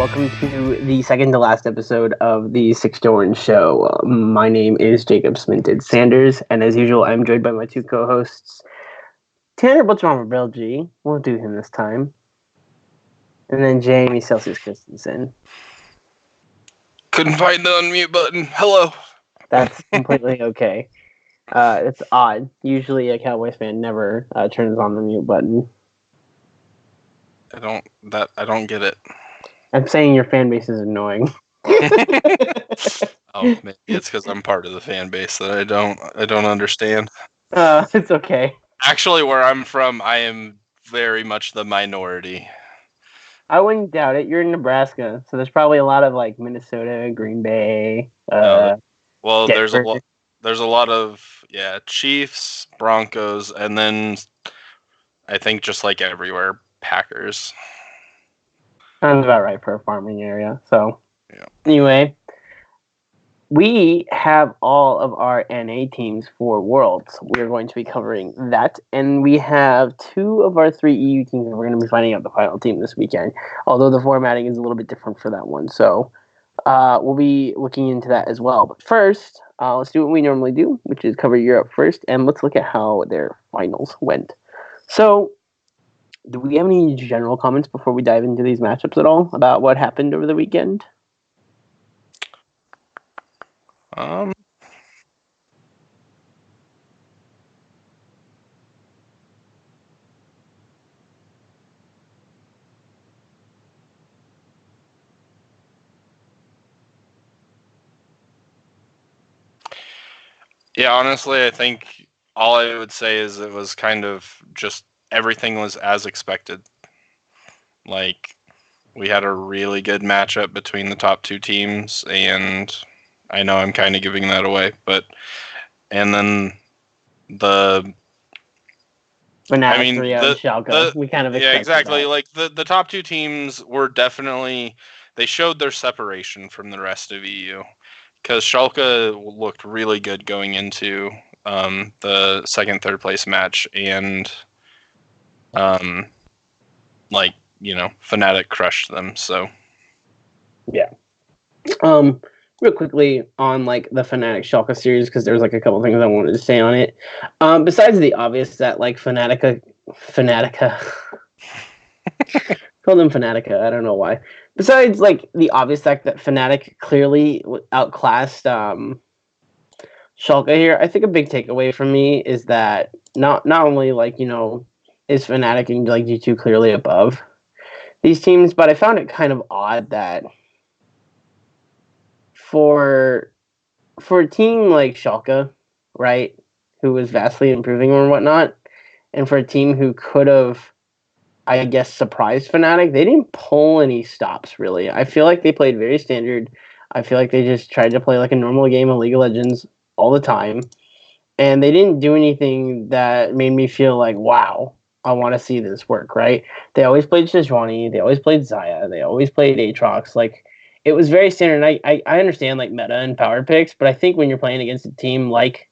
welcome to the second to last episode of the Six Dorans show. My name is Jacob Sminted Sanders, and as usual, I'm joined by my two co-hosts, Tanner Blitzerama Brelje. We'll do him this time. And then Jamie Selceus Christensen. Couldn't find the unmute button. Hello. That's completely okay. It's odd. Usually a Cowboys fan never turns on the mute button. I don't get it. I'm saying your fan base is annoying. Oh, maybe it's because I'm part of the fan base that I don't understand. It's okay. Actually, where I'm from, I am very much the minority. I wouldn't doubt it. You're in Nebraska, so there's probably a lot of like Minnesota, Green Bay. Well, Denver. there's a lot of Chiefs, Broncos, and then I think just like everywhere, Packers. Sounds about right for a farming area. So, yeah. Anyway, we have all of our NA teams for Worlds. We're going to be covering that, and we have 2 of our 3 EU teams. We're going to be finding out the final team this weekend, although the formatting is a little bit different for that one. So, we'll be looking into that as well. But first, let's do what we normally do, which is cover Europe first, and let's look at how their finals went. So, do we have any general comments before we dive into these matchups at all about what happened over the weekend? Yeah, honestly, I think all I would say is it was kind of just everything was as expected. Like, we had a really good matchup between the top 2 teams, and I know I'm kind of giving that away, and then the Fnatic 3-0 Schalke. We kind of expected exactly. that. Like the top 2 teams were definitely, they showed their separation from the rest of EU. Because Schalke looked really good going into the second, third place match, and Fnatic crushed them. So yeah. Real quickly on like the Fnatic Schalke series, because there's like a couple things I wanted to say on it. Besides the obvious that like Fnatica, call them Fnatica. I don't know why. Besides, like, the obvious fact that Fnatic clearly outclassed Schalke here, I think a big takeaway from me is that not only, like, is Fnatic and, like, G2 clearly above these teams, but I found it kind of odd that for a team like Schalke, right, who was vastly improving or whatnot, and for a team who could have, I guess, surprised Fnatic, they didn't pull any stops, really. I feel like they played very standard. I feel like they just tried to play like a normal game of League of Legends all the time. And they didn't do anything that made me feel like, wow, I want to see this work, right? They always played Sejuani. They always played Xayah. They always played Aatrox. Like, it was very standard. And I understand, like, meta and power picks, but I think when you're playing against a team like,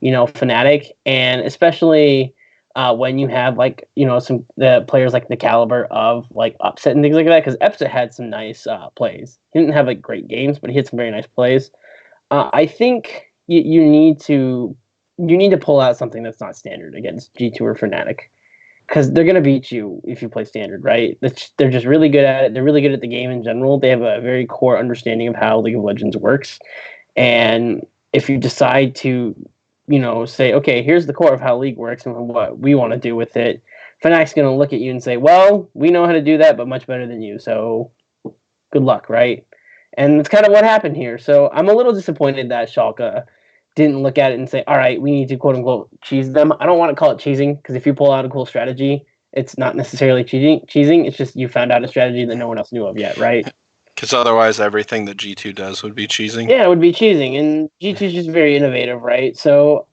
Fnatic, and especially when you have like some the players like the caliber of like Upset and things like that, because Upset had some nice plays. He didn't have like great games, but he had some very nice plays. I think you need to pull out something that's not standard against G2 or Fnatic, because they're gonna beat you if you play standard, right? They're just really good at it. They're really good at the game in general. They have a very core understanding of how League of Legends works, and if you decide to say, okay, here's the core of how League works and what we want to do with it, Fnac's going to look at you and say, well, we know how to do that, but much better than you, so good luck, right? And that's kind of what happened here. So I'm a little disappointed that Schalke didn't look at it and say, all right, we need to quote-unquote cheese them. I don't want to call it cheesing, because if you pull out a cool strategy, it's not necessarily cheesing. It's just you found out a strategy that no one else knew of yet, right? Because otherwise, everything that G2 does would be cheesing. Yeah, it would be cheesing, and G2 is just very innovative, right? So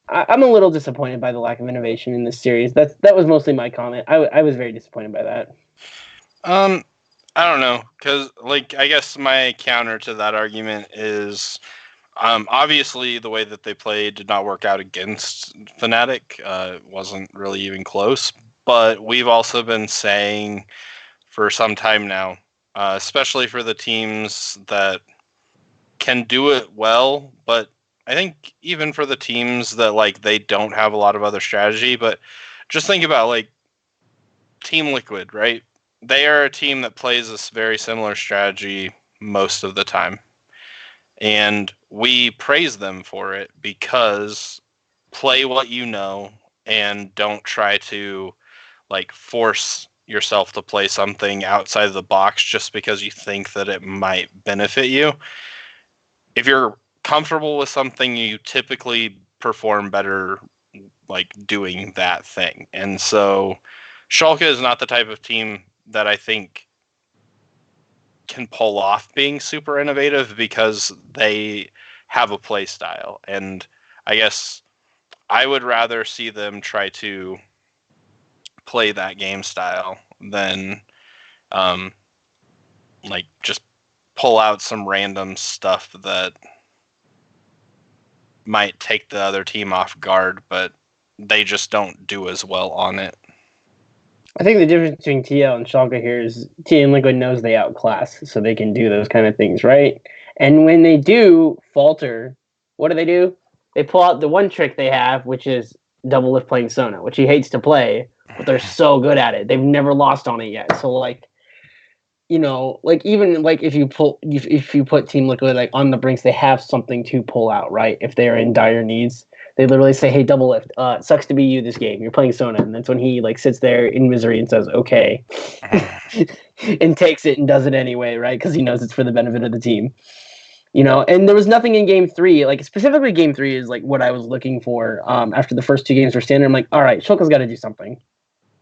I'm a little disappointed by the lack of innovation in this series. That was mostly my comment. I was very disappointed by that. I don't know, because like I guess my counter to that argument is obviously the way that they played did not work out against Fnatic. It wasn't really even close. But we've also been saying for some time now especially for the teams that can do it well. But I think even for the teams that like they don't have a lot of other strategy, but just think about like Team Liquid, right? They are a team that plays this very similar strategy most of the time. And we praise them for it because play what you know and don't try to like force yourself to play something outside of the box just because you think that it might benefit you. If you're comfortable with something, you typically perform better like doing that thing. And so Schalke is not the type of team that I think can pull off being super innovative because they have a play style. And I guess I would rather see them try to play that game style than like just pull out some random stuff that might take the other team off guard, but they just don't do as well on it. I think the difference between TL and Schalke here is TL and Liquid knows they outclass, so they can do those kind of things, right? And when they do falter, what do? They pull out the one trick they have, which is double lift playing Sona, which he hates to play, but they're so good at it. They've never lost on it yet. So like, you know, like even like if you put Team Liquid like on the brinks, they have something to pull out, right? If they're in dire needs, they literally say, "Hey, double lift. It sucks to be you this game. You're playing Sona," and that's when he like sits there in misery and says, "Okay," and takes it and does it anyway, right? Because he knows it's for the benefit of the team. You know, and there was nothing in game 3, like specifically game 3 is like what I was looking for. After the first 2 games were standard, I'm like, all right, Shulka's got to do something.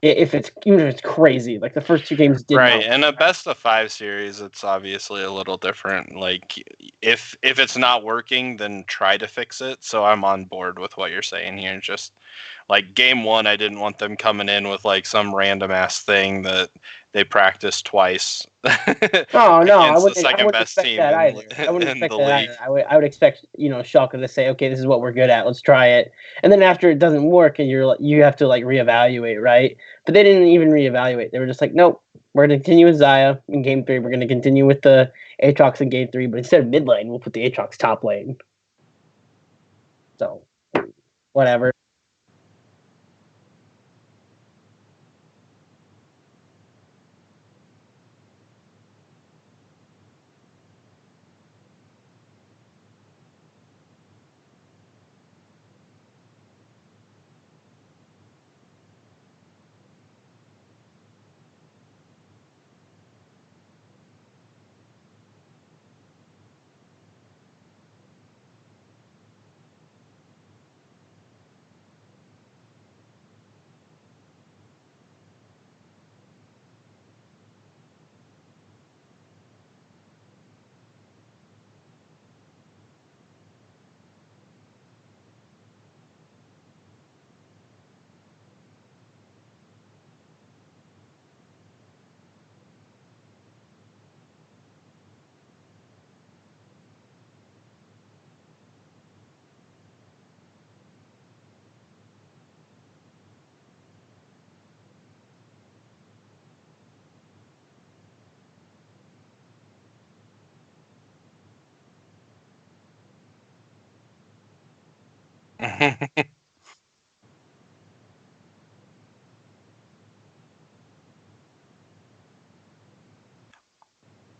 Even if it's crazy, like the first 2 games did right. In a best of 5 series, it's obviously a little different. Like if it's not working, then try to fix it. So I'm on board with what you're saying here. Just like game 1, I didn't want them coming in with like some random ass thing that they practiced twice. Oh no, I against the wouldn't. I second wouldn't best expect team that either. I wouldn't in expect the that league. either. I would expect Schalke to say, okay, this is what we're good at. Let's try it. And then after it doesn't work, and you have to like reevaluate, right? But they didn't even reevaluate. They were just like, nope, we're gonna continue with Xayah in game 3. We're gonna continue with the Aatrox in game 3, but instead of mid lane, we'll put the Aatrox top lane. So whatever.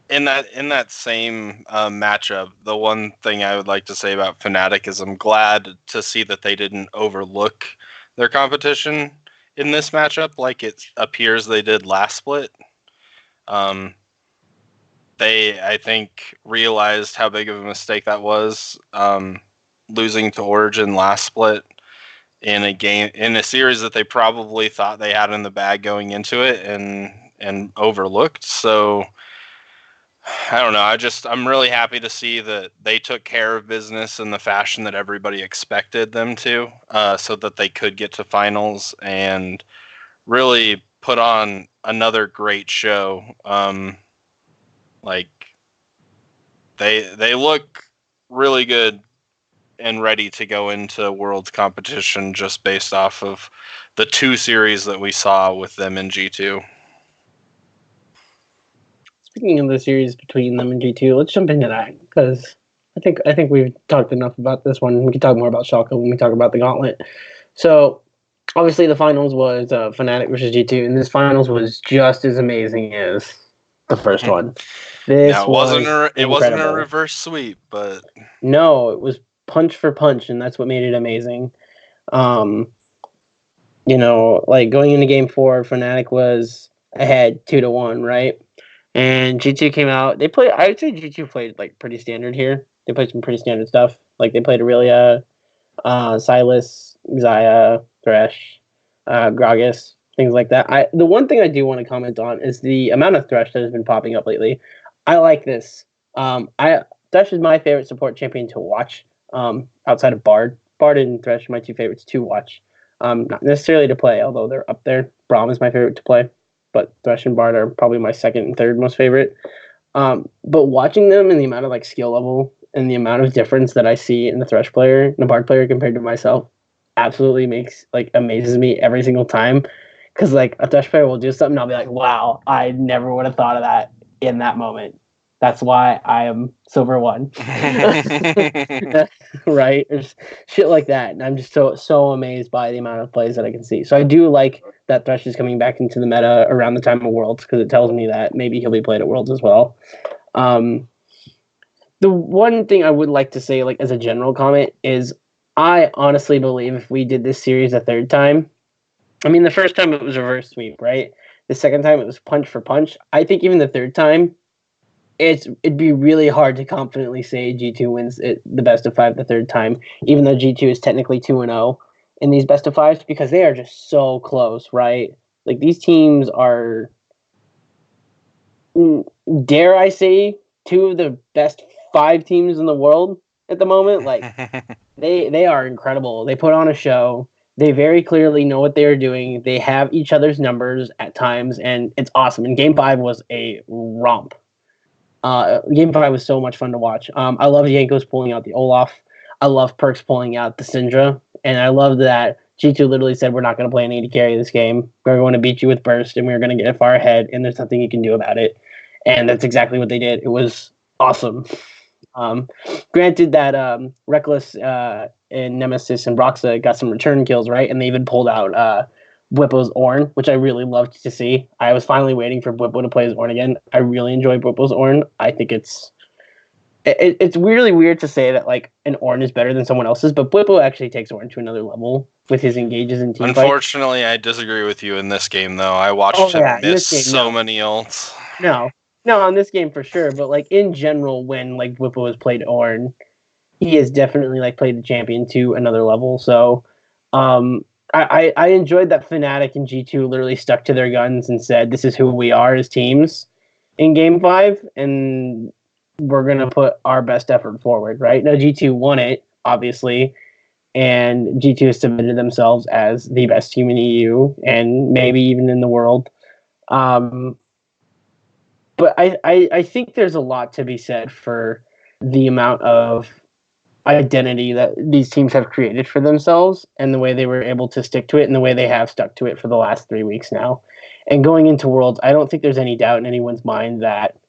In that same matchup, the one thing I would like to say about Fnatic is I'm glad to see that they didn't overlook their competition in this matchup like it appears they did last split. Um, they, I think, realized how big of a mistake that was, losing to Origin last split in a series that they probably thought they had in the bag going into it and overlooked. So I don't know. I'm really happy to see that they took care of business in the fashion that everybody expected them to, so that they could get to finals and really put on another great show. Like they look really good and ready to go into Worlds competition just based off of the 2 series that we saw with them in G2. thinking of the series between them and G2. Let's jump into that because I think we've talked enough about this one. We can talk more about Schalke when we talk about the Gauntlet. So obviously the finals was Fnatic versus G2, and this finals was just as amazing as the first one. This now, it wasn't a reverse sweep, but no, it was punch for punch, and that's what made it amazing. Like going into game 4, Fnatic was ahead 2-1, right? And G2 came out. I would say G2 played like pretty standard here. They played some pretty standard stuff. Like they played Aurelia, Silas, Xayah, Thresh, Gragas, things like that. The one thing I do want to comment on is the amount of Thresh that has been popping up lately. I like this. Thresh is my favorite support champion to watch. Outside of Bard, Bard and Thresh are my two favorites to watch. Not necessarily to play, although they're up there. Braum is my favorite to play, but Thresh and Bard are probably my second and third most favorite. But watching them and the amount of like skill level and the amount of difference that I see in the Thresh player and the Bard player compared to myself absolutely amazes me every single time. Because like a Thresh player will do something, I'll be like, wow, I never would have thought of that in that moment. That's why I am silver 1. Right? There's shit like that. And I'm just so amazed by the amount of plays that I can see. So I do like that Thresh is coming back into the meta around the time of Worlds because it tells me that maybe he'll be played at Worlds as well. The one thing I would like to say, like as a general comment, is I honestly believe if we did this series a third time, I mean, the first time it was reverse sweep, right? The second time it was punch for punch. I think even the third time, it'd be really hard to confidently say G2 wins the best of 5 the third time, even though G2 is technically 2-0 in these best of 5s because they are just so close, right? Like these teams are, dare I say, 2 of the best 5 teams in the world at the moment. Like they are incredible. They put on a show. They very clearly know what they're doing. They have each other's numbers at times, and it's awesome. And Game 5 was a romp. Game 5 was so much fun to watch. I love Jankos pulling out the Olaf. I love Perks pulling out the Syndra. And I love that G2 literally said, we're not going to play an AD carry this game. We're going to beat you with Burst, and we're going to get far ahead, and there's nothing you can do about it. And that's exactly what they did. It was awesome. Granted that Reckless and Nemesis and Broxa got some return kills, right? And they even pulled out Bwipo's Ornn, which I really loved to see. I was finally waiting for Bwipo to play his Ornn again. I really enjoy Bwipo's Ornn. I think it's really weird to say that like an Ornn is better than someone else's, but Bwipo actually takes Ornn to another level with his engages in team Unfortunately, I disagree with you in this game, though. I watched him miss so many ults. No, on this game for sure, but like in general, when like Bwipo has played Ornn, he has definitely like played the champion to another level. So I enjoyed that Fnatic and G2 literally stuck to their guns and said, this is who we are as teams in Game 5, and we're going to put our best effort forward, right? Now, G2 won it, obviously, and G2 has submitted themselves as the best team in EU and maybe even in the world. But I think there's a lot to be said for the amount of identity that these teams have created for themselves and the way they were able to stick to it and the way they have stuck to it for the last 3 weeks now. And going into Worlds, I don't think there's any doubt in anyone's mind that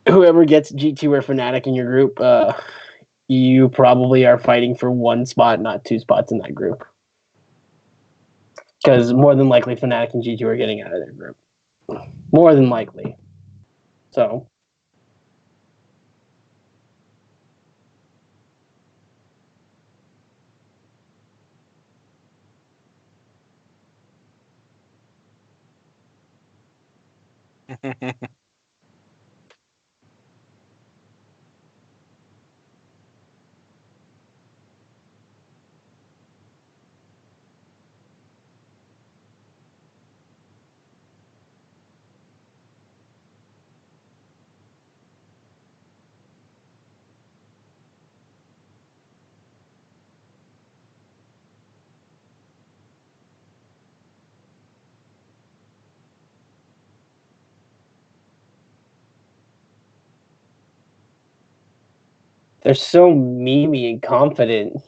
whoever gets G2 or Fnatic in your group, you probably are fighting for 1 spot, not 2 spots in that group. Because more than likely Fnatic and G2 are getting out of their group. More than likely. So they're so memey and confident.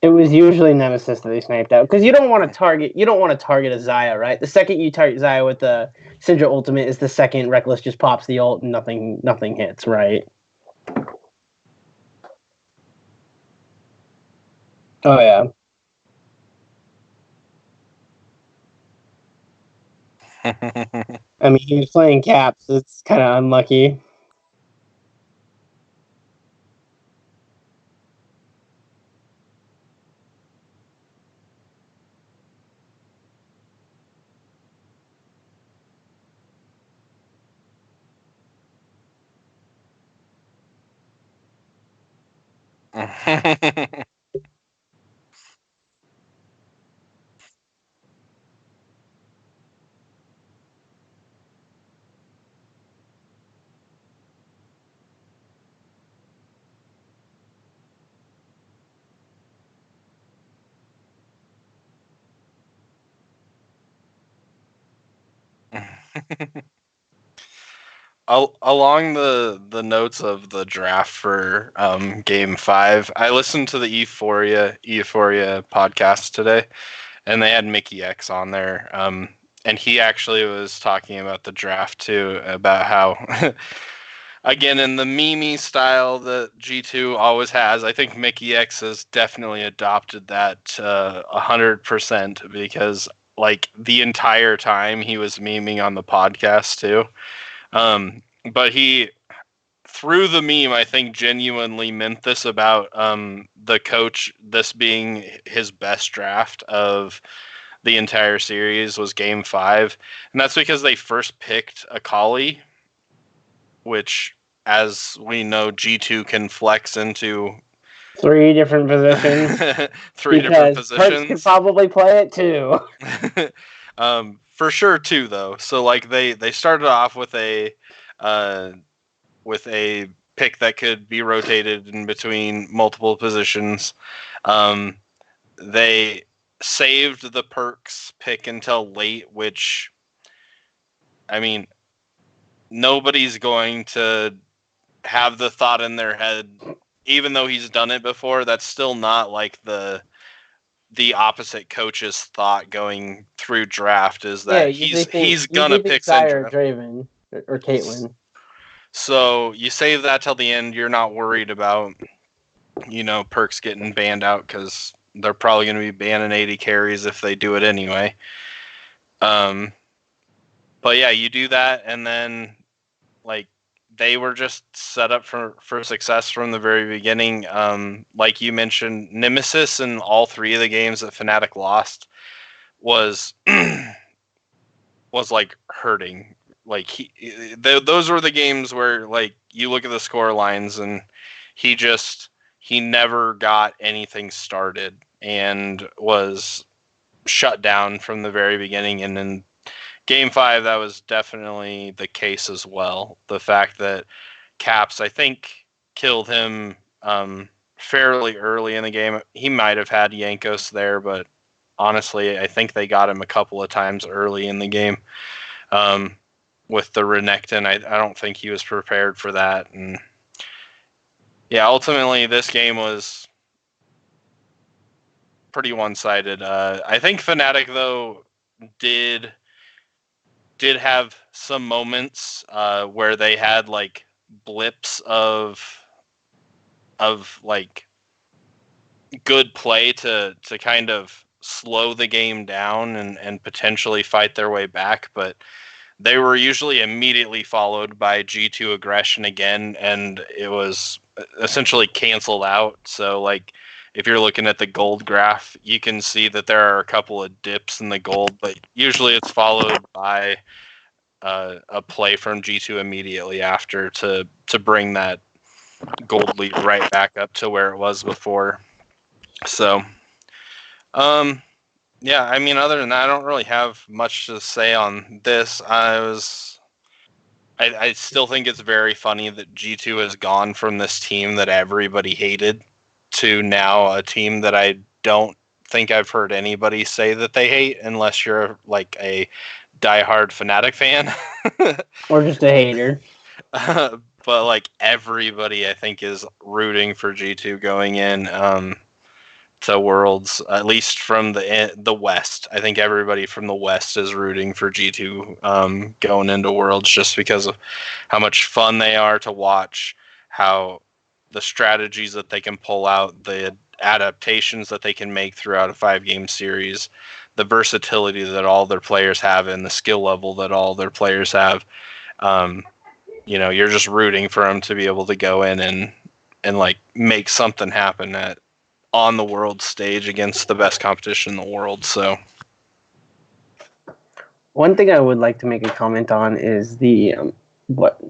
It was usually Nemesis that they sniped out because you don't want to target. You don't want to target a Xayah, right? The second you target Xayah with the Syndra ultimate is the second Reckless just pops the ult and nothing hits, right? Oh yeah. I mean, he was playing Caps. It's kind of unlucky. Along the notes of the draft for Game 5, I listened to the Euphoria podcast today, and they had Mickey X on there. And he actually was talking about the draft too, about how, again, in the meme style that G2 always has, I think Mickey X has definitely adopted that 100% because, like, the entire time he was memeing on the podcast too. But he, through the meme, I think genuinely meant this about the coach, this being his best draft of the entire series was Game 5. And that's because they first picked Akali, which, as we know, G2 can flex into 3 different positions. three different Perks could positions. probably play it too. For sure, too, though. So, like, they started off with a pick that could be rotated in between multiple positions. They saved the perks pick until late, which, I mean, nobody's going to have the thought in their head, even though he's done it before. That's still not like the opposite coach's thought going through draft is that he's gonna pick Xayah or Syndra. Draven or Caitlyn. So you save that till the end. You're not worried about, perks getting banned out because they're probably going to be banning 80 carries if they do it anyway. But yeah, you do that, and then, like, they were just set up for success from the very beginning. Like you mentioned, Nemesis in all 3 of the games that Fnatic lost was was like hurting. Like those were the games where, like, you look at the score lines and he never got anything started and was shut down from the very beginning. And in Game 5, that was definitely the case as well. The fact that Caps, I think, killed him fairly early in the game. He might have had Yankos there, but honestly, I think they got him a couple of times early in the game. With the Renekton, I don't think he was prepared for that. And yeah, ultimately, this game was pretty one-sided. I think Fnatic, though, did have some moments where they had, like, blips of of like good play to kind of slow the game down and potentially fight their way back, but they were usually immediately followed by G2 aggression again, and it was essentially canceled out. So, like, if you're looking at the gold graph, you can see that there are a couple of dips in the gold, but usually it's followed by a play from G2 immediately after to bring that gold lead right back up to where it was before. So, yeah, I mean, other than that, I don't really have much to say on this. I still think it's very funny that G2 has gone from this team that everybody hated to now a team that I don't think I've heard anybody say that they hate, unless you're like a diehard Fnatic fan. Or just a hater. But like everybody, I think, is rooting for G2 going in to Worlds, at least from the West. I think everybody from the West is rooting for G2 going into Worlds, just because of how much fun they are to watch, how the strategies that they can pull out, the adaptations that they can make throughout a 5-game series, the versatility that all their players have, and the skill level that all their players have. You're just rooting for them to be able to go in and like make something happen on the world stage against the best competition in the world. So one thing I would like to make a comment on is the what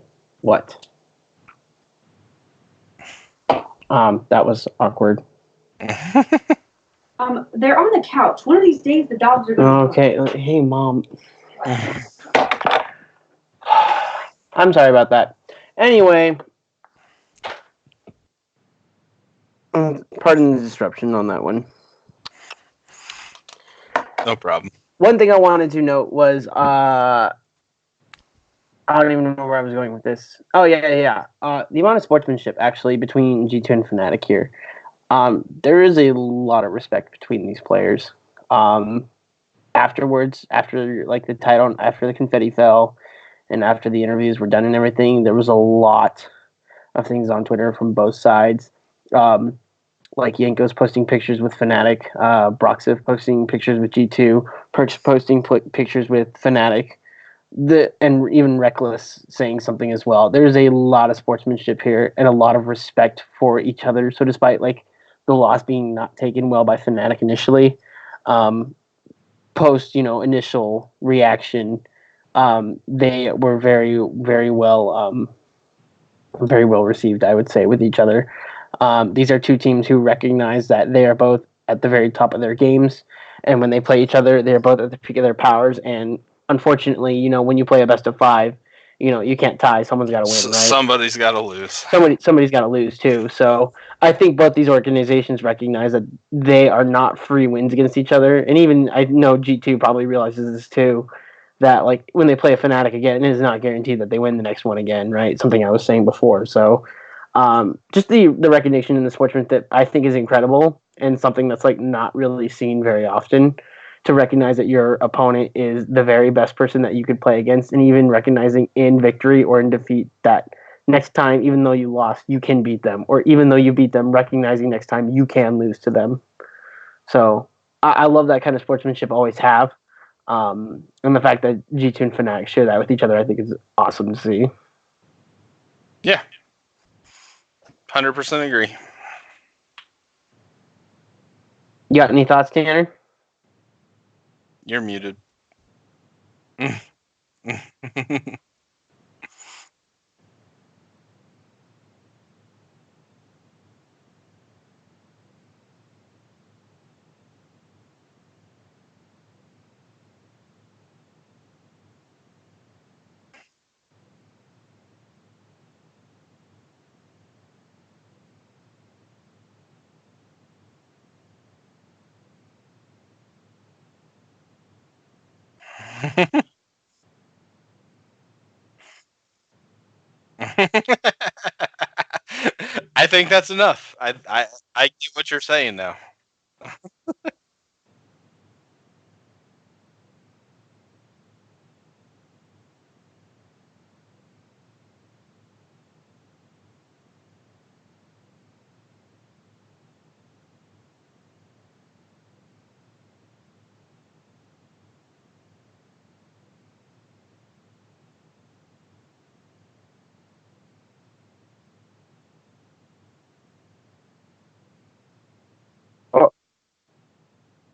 that was awkward. They're on the couch. One of these days, the dogs are going to. Okay, hey mom. I'm sorry about that. Anyway, pardon the disruption on that one. No problem. One thing I wanted to note was I don't even know where I was going with this. Oh yeah. The amount of sportsmanship actually between G2 and Fnatic here. There is a lot of respect between these players. Afterwards, after like the title, after the confetti fell, and after the interviews were done and everything, there was a lot of things on Twitter from both sides. Like Yanko's posting pictures with Fnatic, Broxif posting pictures with G2, Perks posting pictures with Fnatic, and even Reckless saying something as well. There's a lot of sportsmanship here and a lot of respect for each other. So despite like the loss being not taken well by Fnatic initially, post initial reaction, they were very very well received, I would say, with each other. These are two teams who recognize that they are both at the very top of their games, and when they play each other, they're both at the peak of their powers. And unfortunately, when you play a best of 5, you can't tie. Someone's got to win, right? Somebody's got to lose. Somebody's got to lose too. So I think both these organizations recognize that they are not free wins against each other, and even I know G2 probably realizes this too. That like when they play a Fnatic again, it is not guaranteed that they win the next one again, right? Something I was saying before. So just the recognition in the sportsmanship I think is incredible, and something that's like not really seen very often. To recognize that your opponent is the very best person that you could play against, and even recognizing in victory or in defeat that next time, even though you lost, you can beat them, or even though you beat them, recognizing next time you can lose to them. So I love that kind of sportsmanship. Always have. And the fact that G2 and Fnatic share that with each other, I think is awesome to see. Yeah. 100% agree. You got any thoughts, Tanner? You're muted. I think that's enough. I get what you're saying now.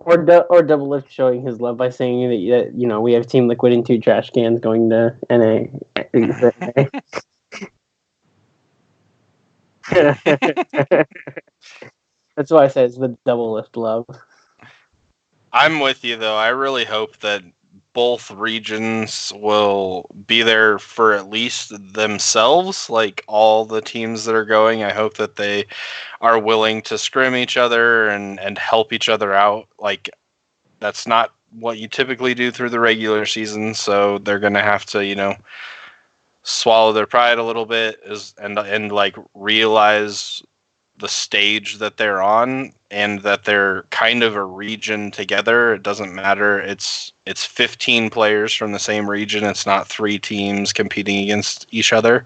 or Double Lift showing his love by saying that we have Team Liquid and 2 trash cans going to NA. That's why I said it's the Double Lift love. I'm with you though. I really hope that both regions will be there for at least themselves, like all the teams that are going. I hope that they are willing to scrim each other and help each other out. Like, that's not what you typically do through the regular season, so they're going to have to, swallow their pride a little bit and like realize the stage that they're on and that they're kind of a region together. It doesn't matter. It's 15 players from the same region. It's not 3 teams competing against each other.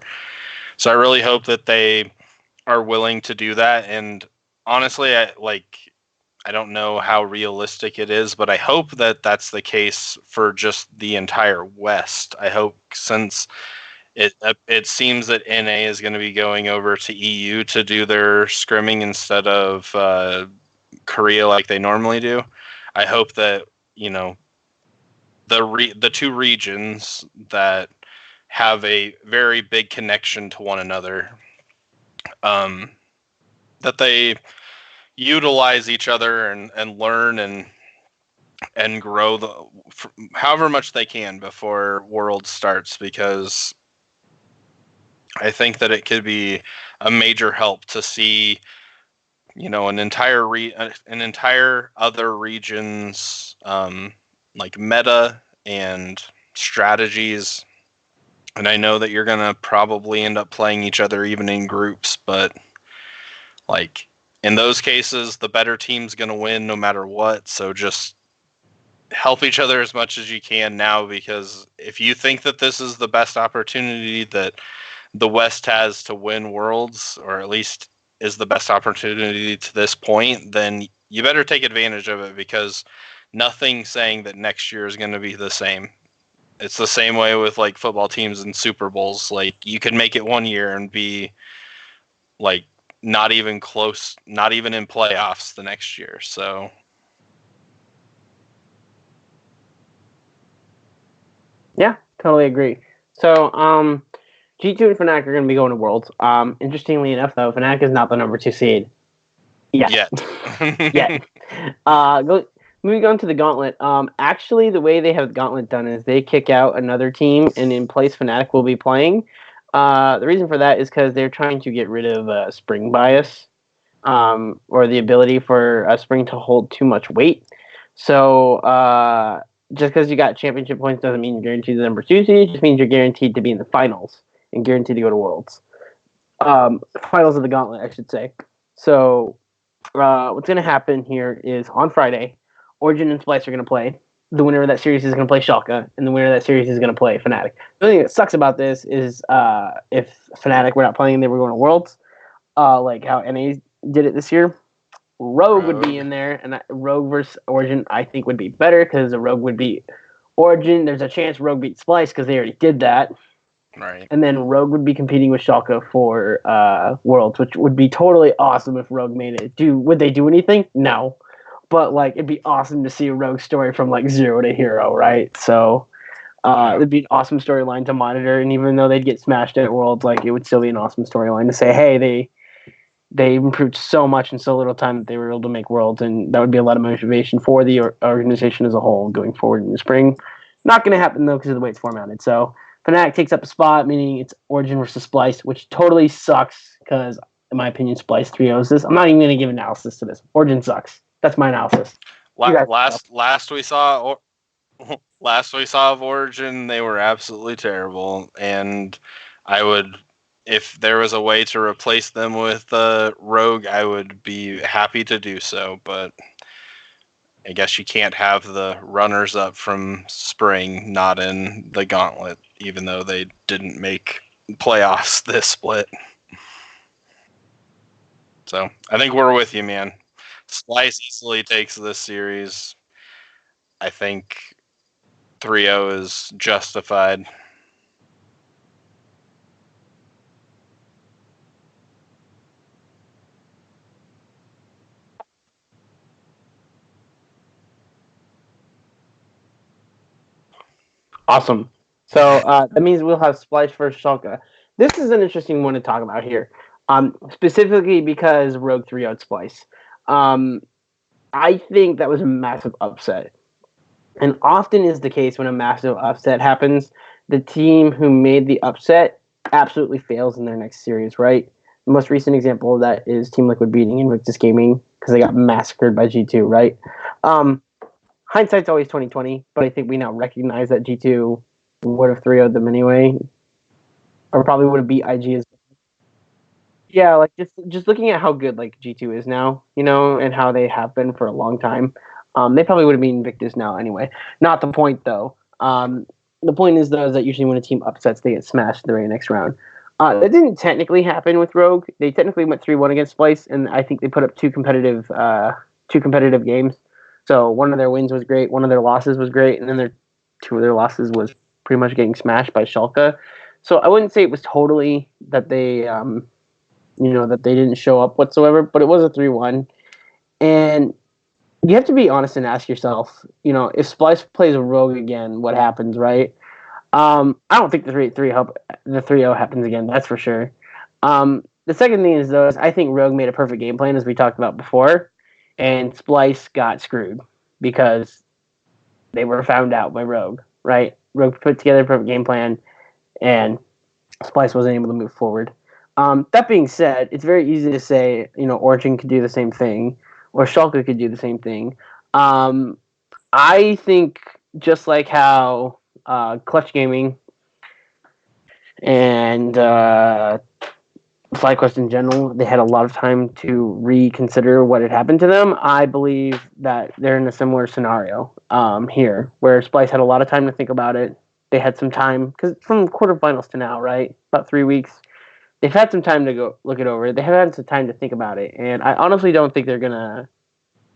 So I really hope that they are willing to do that. And honestly, I don't know how realistic it is, but I hope that that's the case for just the entire West. I hope, since it seems that NA is going to be going over to EU to do their scrimming instead of Korea like they normally do. I hope that the 2 regions that have a very big connection to one another, that they utilize each other and learn and grow however much they can before World starts, because I think that it could be a major help to see, an entire other region's like meta and strategies. And I know that you're gonna probably end up playing each other even in groups, but like in those cases, the better team's gonna win no matter what. So just help each other as much as you can now, because if you think that this is the best opportunity that the West has to win Worlds, or at least is the best opportunity to this point, then you better take advantage of it, because nothing's saying that next year is going to be the same. It's the same way with like football teams and Super Bowls. Like, you could make it one year and be like not even close, not even in playoffs the next year. So yeah, totally agree. So G2 and Fnatic are going to be going to Worlds. Interestingly enough, though, Fnatic is not the number 2 seed yet. Yet. Moving on to the Gauntlet. Actually, the way they have the Gauntlet done is they kick out another team, and in place, Fnatic will be playing. The reason for that is because they're trying to get rid of spring bias, or the ability for a spring to hold too much weight. So just because you got championship points doesn't mean you're guaranteed the number 2 seed. It just means you're guaranteed to be in the finals and guaranteed to go to Worlds. Finals of the Gauntlet, I should say. So what's going to happen here is on Friday, Origin and Splice are going to play. The winner of that series is going to play Schalke, and the winner of that series is going to play Fnatic. The only thing that sucks about this is if Fnatic were not playing, they were going to Worlds, like how NA did it this year. Rogue would be in there, and Rogue versus Origin, I think, would be better, because the Rogue would beat Origin. There's a chance Rogue beat Splice because they already did that. Right. And then Rogue would be competing with Schalke for Worlds, which would be totally awesome if Rogue made it. Would they do anything? No. But like, it'd be awesome to see a Rogue story from like 0 to hero, right? So it'd be an awesome storyline to monitor. And even though they'd get smashed at Worlds, like, it would still be an awesome storyline to say, hey, they improved so much in so little time that they were able to make Worlds, and that would be a lot of motivation for the organization as a whole going forward in the spring. Not going to happen, though, because of the way it's formatted. So Fnatic takes up a spot, meaning it's Origin versus Splice, which totally sucks, because, in my opinion, Splice 3-0s this. I'm not even going to give analysis to this. Origin sucks. That's my analysis. Last we saw of Origin, they were absolutely terrible, and I would, if there was a way to replace them with Rogue, I would be happy to do so. But I guess you can't have the runners up from spring not in the Gauntlet, even though they didn't make playoffs this split. So I think we're with you, man. Splice easily takes this series. I think 3-0 is justified. Awesome. So that means we'll have Splice versus Schalke. This is an interesting one to talk about here, specifically because Rogue 3-0'd Splice. I think that was a massive upset. And often is the case when a massive upset happens, the team who made the upset absolutely fails in their next series, right? The most recent example of that is Team Liquid beating Invictus Gaming because they got massacred by G2, right? Hindsight's always 2020, but I think we now recognize that G2 would have 3-0'd them anyway, or probably would have beat IG as well. Yeah, like just looking at how good like G2 is now, and how they have been for a long time, they probably would have been Invictus now anyway. Not the point though. The point is though is that usually when a team upsets, they get smashed in the very next round. That didn't technically happen with Rogue. They technically went 3-1 against Splice, and I think they put up two competitive games. So one of their wins was great, one of their losses was great, and then two of their losses was pretty much getting smashed by Schalke. So I wouldn't say it was totally that they that they didn't show up whatsoever, but it was a 3-1. And you have to be honest and ask yourself, if Splice plays a Rogue again, what happens, right? I don't think the 3-0 happens again, that's for sure. The second thing is I think Rogue made a perfect game plan, as we talked about before, and Splice got screwed because they were found out by Rogue, right? Rogue put together a perfect game plan, and Splice wasn't able to move forward. That being said, it's very easy to say, Origin could do the same thing, or Schalke could do the same thing. I think just like how Clutch Gaming and FlyQuest in general, they had a lot of time to reconsider what had happened to them. I believe that they're in a similar scenario here, where Splice had a lot of time to think about it. They had some time, because from quarterfinals to now, right, about 3 weeks, they've had some time to go look it over. They have had some time to think about it, and I honestly don't think they're gonna.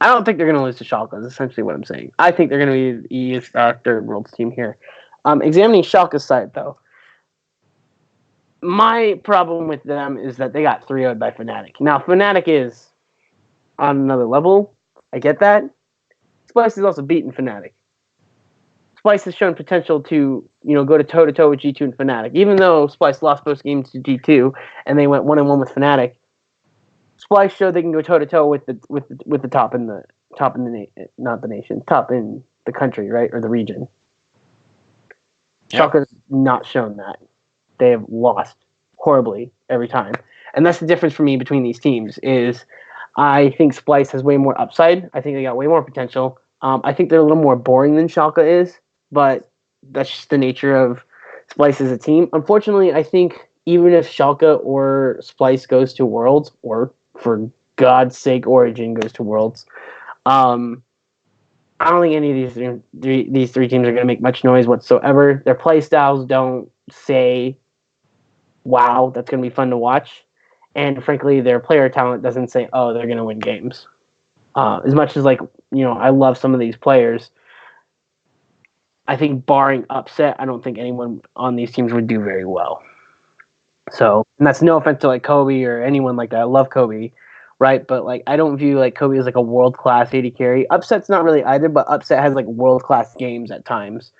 I don't think they're gonna lose to Schalke. Is essentially what I'm saying. I think they're gonna be the EU's third world team here. Examining Schalke's side though, my problem with them is that they got 3-0'd by Fnatic. Now Fnatic is on another level. I get that. Splice has also beaten Fnatic. Splice has shown potential to, go to toe-to-toe with G2 and Fnatic. Even though Splice lost both games to G2 and they went 1-1 with Fnatic, Splice showed they can go toe-to-toe with the top in the not the nation, top in the country, right, or the region. Yep. Schalke's not shown that. They have lost horribly every time, and that's the difference for me between these teams. Is I think Splice has way more upside. I think they got way more potential. I think they're a little more boring than Schalke is. But that's just the nature of Splice as a team. Unfortunately, I think even if Schalke or Splice goes to Worlds, or for God's sake, Origin goes to Worlds, I don't think any of these three teams are going to make much noise whatsoever. Their play styles don't say, wow, that's going to be fun to watch. And frankly, their player talent doesn't say, oh, they're going to win games. As much as, I love some of these players, I think barring upset, I don't think anyone on these teams would do very well. So, and that's no offense to Kobe or anyone like that. I love Kobe, right? But I don't view Kobe as a world-class AD carry. Upset's not really either, but Upset has world-class games at times.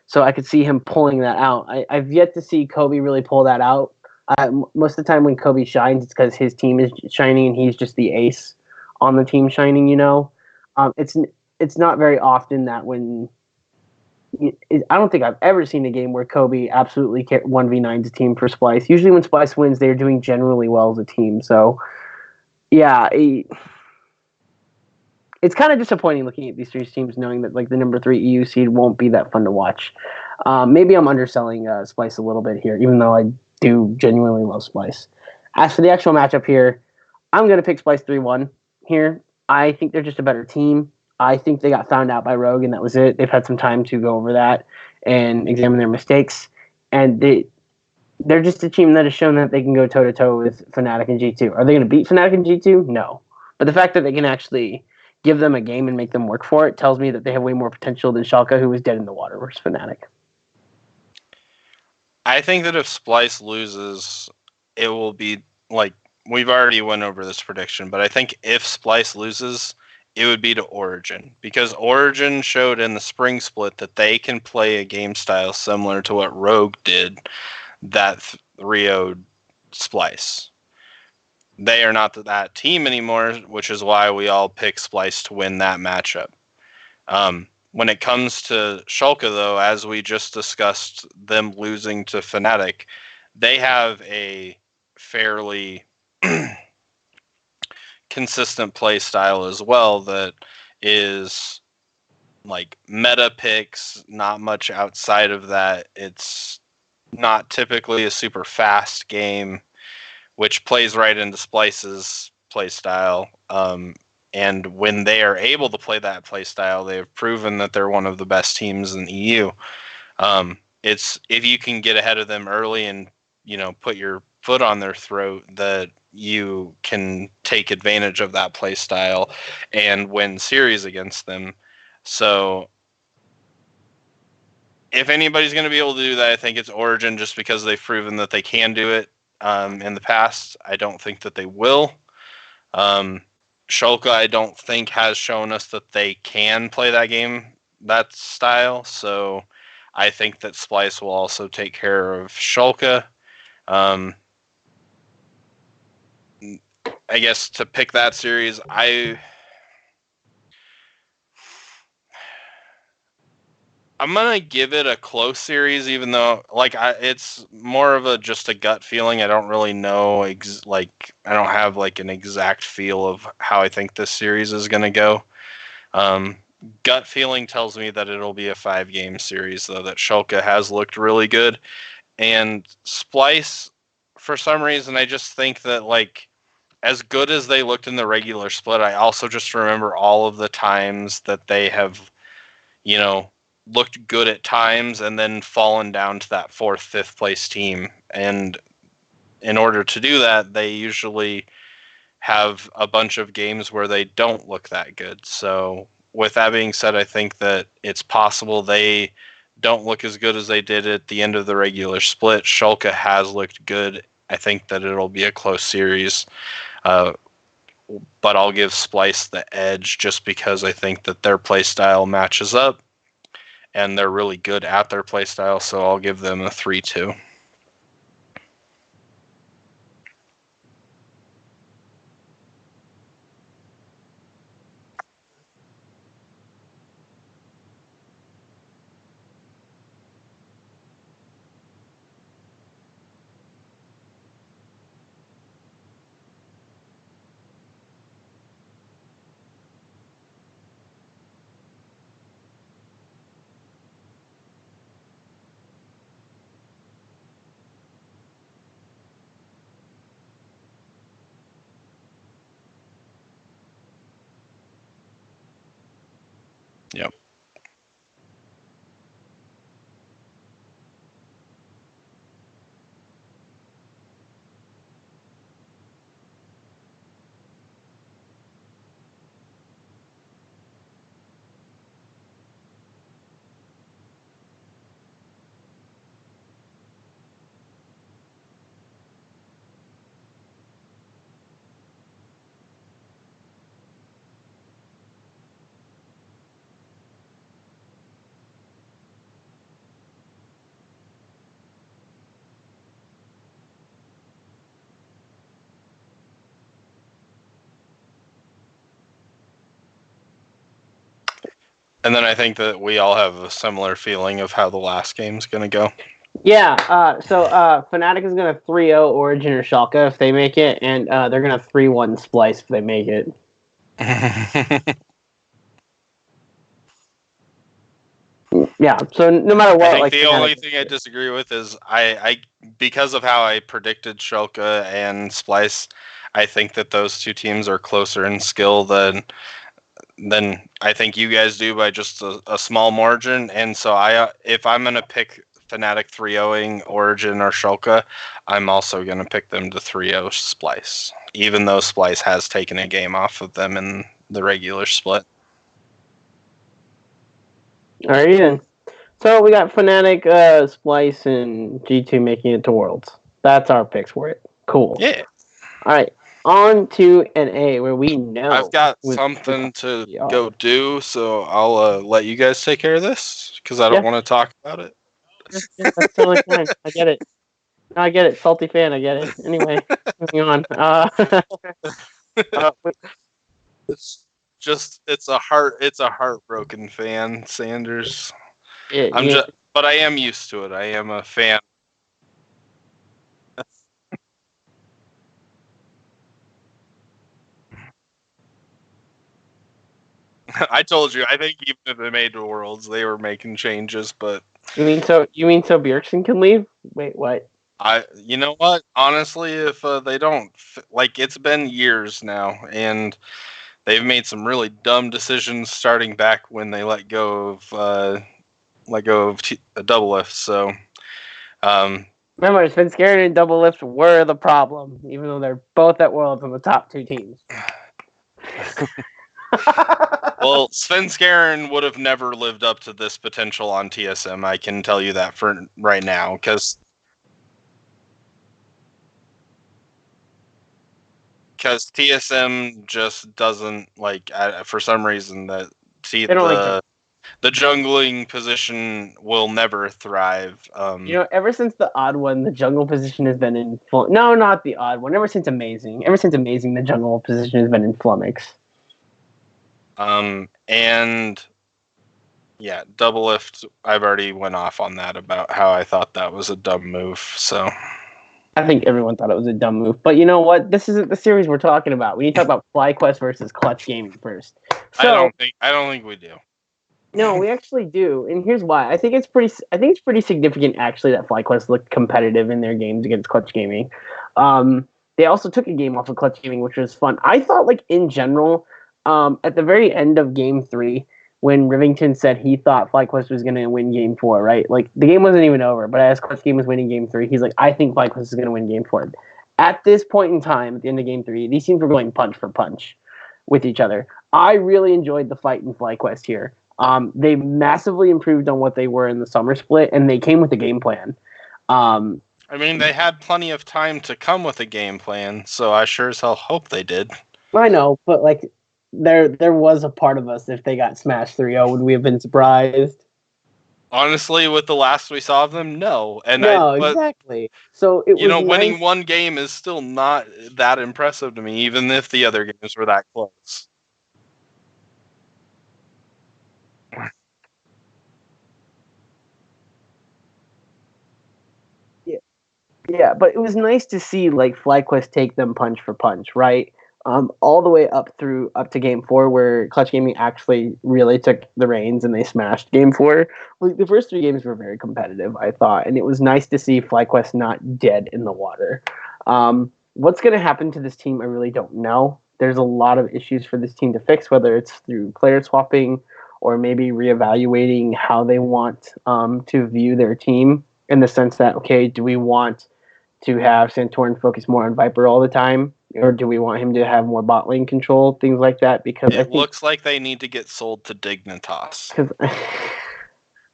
So I could see him pulling that out. I've yet to see Kobe really pull that out. Most of the time when Kobe shines, it's because his team is shining and he's just the ace on the team shining, It's not very often that when I don't think I've ever seen a game where Kobe absolutely 1v9s a team for Splice. Usually when Splice wins, they're doing generally well as a team. So, yeah, it's kind of disappointing looking at these three teams knowing that the number 3 EU seed won't be that fun to watch. Maybe I'm underselling Splice a little bit here, even though I do genuinely love Splice. As for the actual matchup here, I'm going to pick Splice 3-1 here. I think they're just a better team. I think they got found out by Rogue, and that was it. They've had some time to go over that and examine their mistakes. And they're just a team that has shown that they can go toe-to-toe with Fnatic and G2. Are they going to beat Fnatic and G2? No. But the fact that they can actually give them a game and make them work for it tells me that they have way more potential than Schalke, who was dead in the water versus Fnatic. I think that if Splice loses, it will be we've already went over this prediction, but I think if Splice loses, it would be to Origin, because Origin showed in the spring split that they can play a game style similar to what Rogue did that 3-0'd Splice. They are not that team anymore, which is why we all pick Splice to win that matchup. When it comes to Schalke, though, as we just discussed, them losing to Fnatic, they have a fairly consistent play style as well that is like meta picks, not much outside of that. It's not typically a super fast game, which plays right into Splice's play style. And when they are able to play that play style, they've proven that they're one of the best teams in the EU. It's if you can get ahead of them early and, you know, put your foot on their throat, that you can take advantage of that play style and win series against them. So if anybody's going to be able to do that, I think it's Origin, just because they've proven that they can do it in the past. I don't think that they will. Schalke, I don't think, has shown us that they can play that game, that style. So I think that Splice will also take care of Schalke. I guess to pick that series, I'm gonna give it a close series, even though it's more of just a gut feeling. I don't really know I don't have like an exact feel of how I think this series is gonna go. Gut feeling tells me that it'll be a 5-game series, though, that Schalke has looked really good, and Splice, for some reason, I just think that like, as good as they looked in the regular split, I also just remember all of the times that they have, you know, looked good at times and then fallen down to that 4th, 5th place team. And in order to do that, they usually have a bunch of games where they don't look that good. So with that being said, I think that it's possible they don't look as good as they did at the end of the regular split. Schalke has looked good. I think that it'll be a close series. But I'll give Splice the edge just because I think that their play style matches up and they're really good at their play style, so I'll give them a 3-2. Yep. And then I think that we all have a similar feeling of how the last game's going to go. Yeah, so Fnatic is going to 3-0 Origin or Schalke if they make it, and they're going to 3-1 Splice if they make it. Yeah, so no matter what, I think the only thing I disagree with is I because of how I predicted Schalke and Splice, I think that those two teams are closer in skill than I think you guys do by just a small margin. And so if I'm going to pick Fnatic 3-0ing Origin or Schalke, I'm also going to pick them to 3-0 Splice, even though Splice has taken a game off of them in the regular split. All right, then. So we got Fnatic, Splice, and G2 making it to Worlds. That's our picks for it. Cool. Yeah. All right. On to an A where we know I've got who something to we are. go do, so I'll let you guys take care of this because I don't want to talk about it. Yeah, that's totally fine. I get it. No, I get it. Salty fan. I get it. Anyway, moving on. It's a heartbroken fan, Sanders. Yeah, But I am used to it. I am a fan. I told you. I think even if they made the Worlds, they were making changes. But you mean so Bjergsen can leave? Wait, what? you know what? Honestly, if they don't, it's been years now, and they've made some really dumb decisions starting back when they let go of a double lift. So, Remember, Svenskeren and Double Lift were the problem, even though they're both at Worlds on the top 2 teams. well, Svenskeren would have never lived up to this potential on TSM. I can tell you that for right now, because TSM just doesn't for some reason the jungling position will never thrive. Ever since the odd one, the jungle position has been in no, not the odd one. Ever since Amazing, the jungle position has been in flummox. And yeah, double lift. I've already went off on that about how I thought that was a dumb move. So I think everyone thought it was a dumb move, but you know what? This isn't the series we're talking about. We need to talk about FlyQuest versus Clutch Gaming first. I don't think we do. No, we actually do, and here's why. I think it's pretty significant actually that FlyQuest looked competitive in their games against Clutch Gaming. They also took a game off of Clutch Gaming, which was fun. I thought, in general, at the very end of Game 3, when Rivington said he thought FlyQuest was going to win Game 4, right? The game wasn't even over, but as Clutch Gaming was winning Game 3, he's like, I think FlyQuest is going to win Game 4. At this point in time, at the end of Game 3, these teams were going punch for punch with each other. I really enjoyed the fight in FlyQuest here. They massively improved on what they were in the summer split, and they came with a game plan. They had plenty of time to come with a game plan, so I sure as hell hope they did. I know, but there was a part of us, if they got smashed 3-0, would we have been surprised? Honestly, with the last we saw of them, no. Exactly. So it was winning one game is still not that impressive to me, even if the other games were that close. Yeah, but it was nice to see FlyQuest take them punch for punch, right? All the way up to Game 4, where Clutch Gaming actually really took the reins and they smashed Game 4. The first 3 games were very competitive, I thought, and it was nice to see FlyQuest not dead in the water. What's going to happen to this team, I really don't know. There's a lot of issues for this team to fix, whether it's through player swapping or maybe reevaluating how they want to view their team, in the sense that, okay, do we want to have Santorin focus more on Viper all the time, or do we want him to have more bot lane control, things like that? Because it looks like they need to get sold to Dignitas.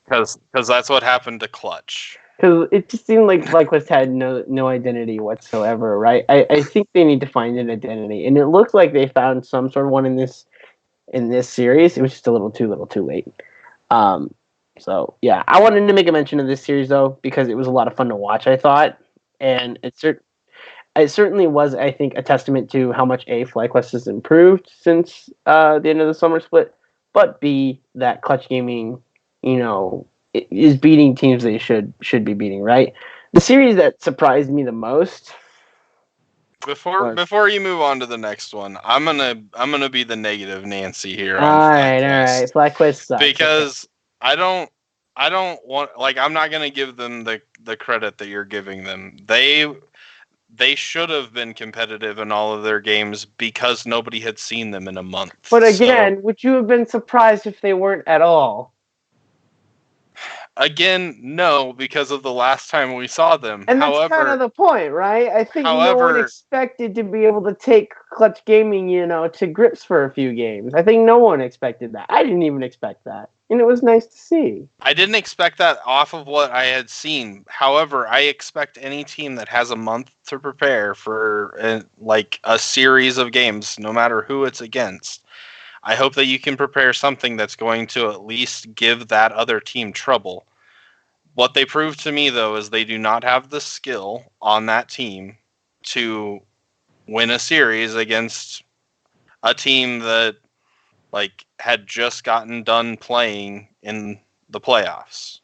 Because that's what happened to Clutch. Because it just seemed like FlyQuest had no identity whatsoever, right? I think they need to find an identity, and it looks like they found some sort of one in this series. It was just a little too late. So yeah, I wanted to make a mention of this series though, because it was a lot of fun to watch, I thought, and it certainly was, I think, a testament to how much FlyQuest has improved since the end of the summer split, but B, that Clutch Gaming, is beating teams they should be beating, right? The series that surprised me the most. Before you move on to the next one, I'm gonna be the negative Nancy here. All right. FlyQuest sucks. Because I don't want, I'm not gonna give them the credit that you're giving them. They should have been competitive in all of their games because nobody had seen them in a month. But again, would you have been surprised if they weren't at all? Again, no, because of the last time we saw them. And that's kind of the point, right? I think no one expected to be able to take Clutch Gaming, to grips for a few games. I think no one expected that. I didn't even expect that. and it was nice to see. I didn't expect that off of what I had seen. However, I expect any team that has a month to prepare for a series of games, no matter who it's against. I hope that you can prepare something that's going to at least give that other team trouble. What they proved to me, though, is they do not have the skill on that team to win a series against a team that had just gotten done playing in the playoffs.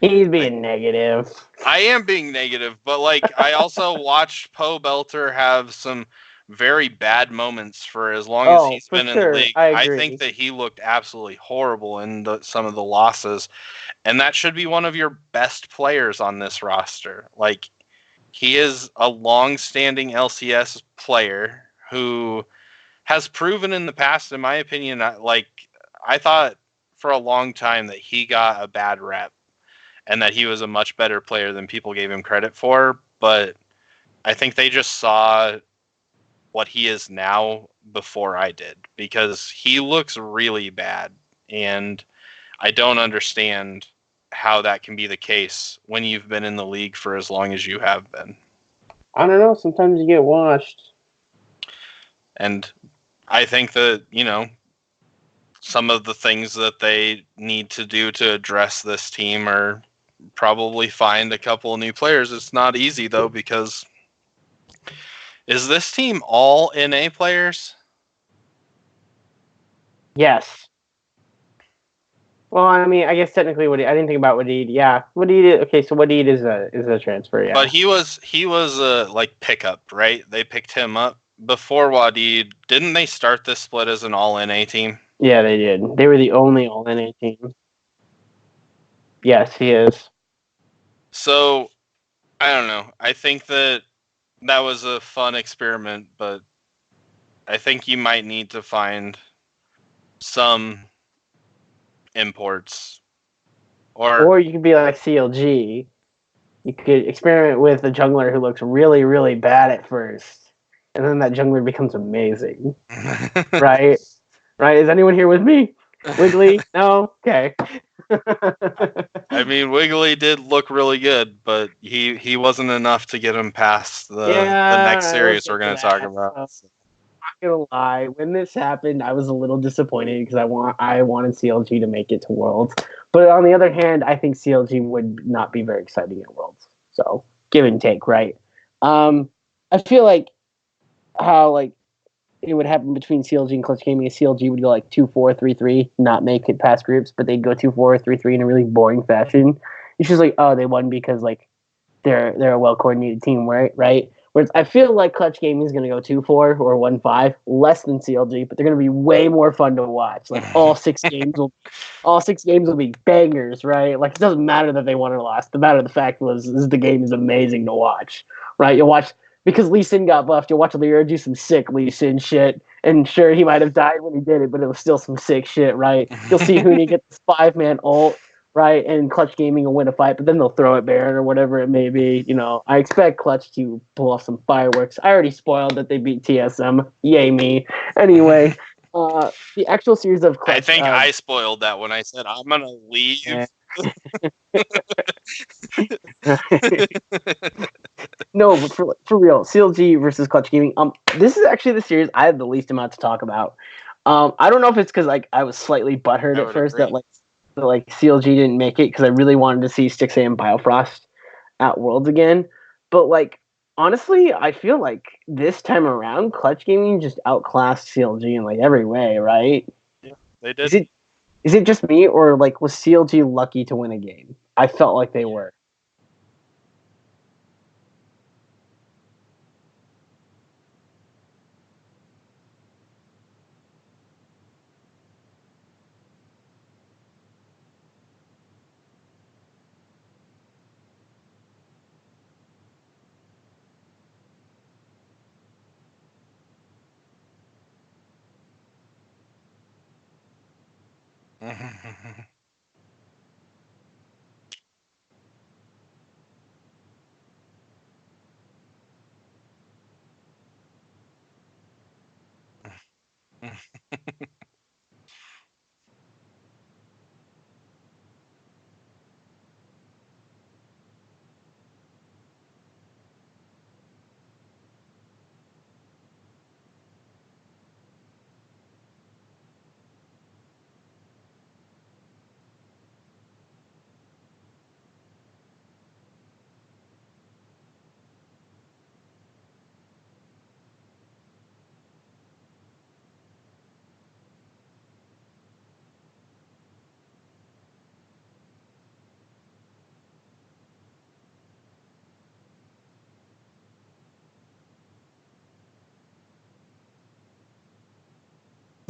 He's being negative. I am being negative, but I also watched Poe Belter have some very bad moments for as long as he's been in the league. I think that he looked absolutely horrible in some of the losses, and that should be one of your best players on this roster. He is a long-standing LCS player who has proven in the past, in my opinion, I thought for a long time that he got a bad rep and that he was a much better player than people gave him credit for. But I think they just saw what he is now before I did, because he looks really bad. And I don't understand how that can be the case when you've been in the league for as long as you have been. I don't know. Sometimes you get washed. And I think that, some of the things that they need to do to address this team are probably find a couple of new players. It's not easy, though, because is this team all NA players? Yes. Well, I mean, I guess technically, I didn't think about Wadid. Yeah, Wadid. Okay, so Wadid is a transfer. Yeah, But he was a pickup, right? They picked him up before Wadid. Didn't they start this split as an all NA team? Yeah, they did. They were the only all NA team. Yes, he is. So I don't know. I think that was a fun experiment, but I think you might need to find some imports. Or you could be like CLG. You could experiment with a jungler who looks really, really bad at first, and then that jungler becomes amazing. Right? Right? Is anyone here with me? Wiggly? No? Okay. I mean, Wiggly did look really good, but he wasn't enough to get him past the next series we're going to talk about. I'm not gonna lie. When this happened, I was a little disappointed because I wanted CLG to make it to Worlds. But on the other hand, I think CLG would not be very exciting at Worlds. So give and take, right? I feel like how it would happen between CLG and Clutch Gaming is CLG would go 2-4, 3-3, not make it past groups, but they'd go 2-4, 3-3 in a really boring fashion. It's just they won because they're a well coordinated team, right? Whereas I feel like Clutch Gaming is going to go 2-4 or 1-5, less than CLG, but they're going to be way more fun to watch. All six games will be bangers, right? It doesn't matter that they won or lost. The fact is the game is amazing to watch, right? You'll watch because Lee Sin got buffed. You'll watch Lyra do some sick Lee Sin shit, and sure he might have died when he did it, but it was still some sick shit, right? You'll see Huni get this 5-man ult. Right, and Clutch Gaming will win a fight, but then they'll throw it Baron or whatever it may be. I expect Clutch to pull off some fireworks. I already spoiled that they beat TSM. Yay me. Anyway, the actual series of Clutch. I think I spoiled that when I said I'm gonna leave. No, but for real, CLG versus Clutch Gaming. This is actually the series I have the least amount to talk about. I don't know if it's because I was slightly butthurt at first that CLG didn't make it because I really wanted to see Stixxay and Biofrost at Worlds again. But honestly, I feel like this time around, Clutch Gaming just outclassed CLG in every way, right? Yeah, they did. Is it just me or was CLG lucky to win a game? I felt like they were.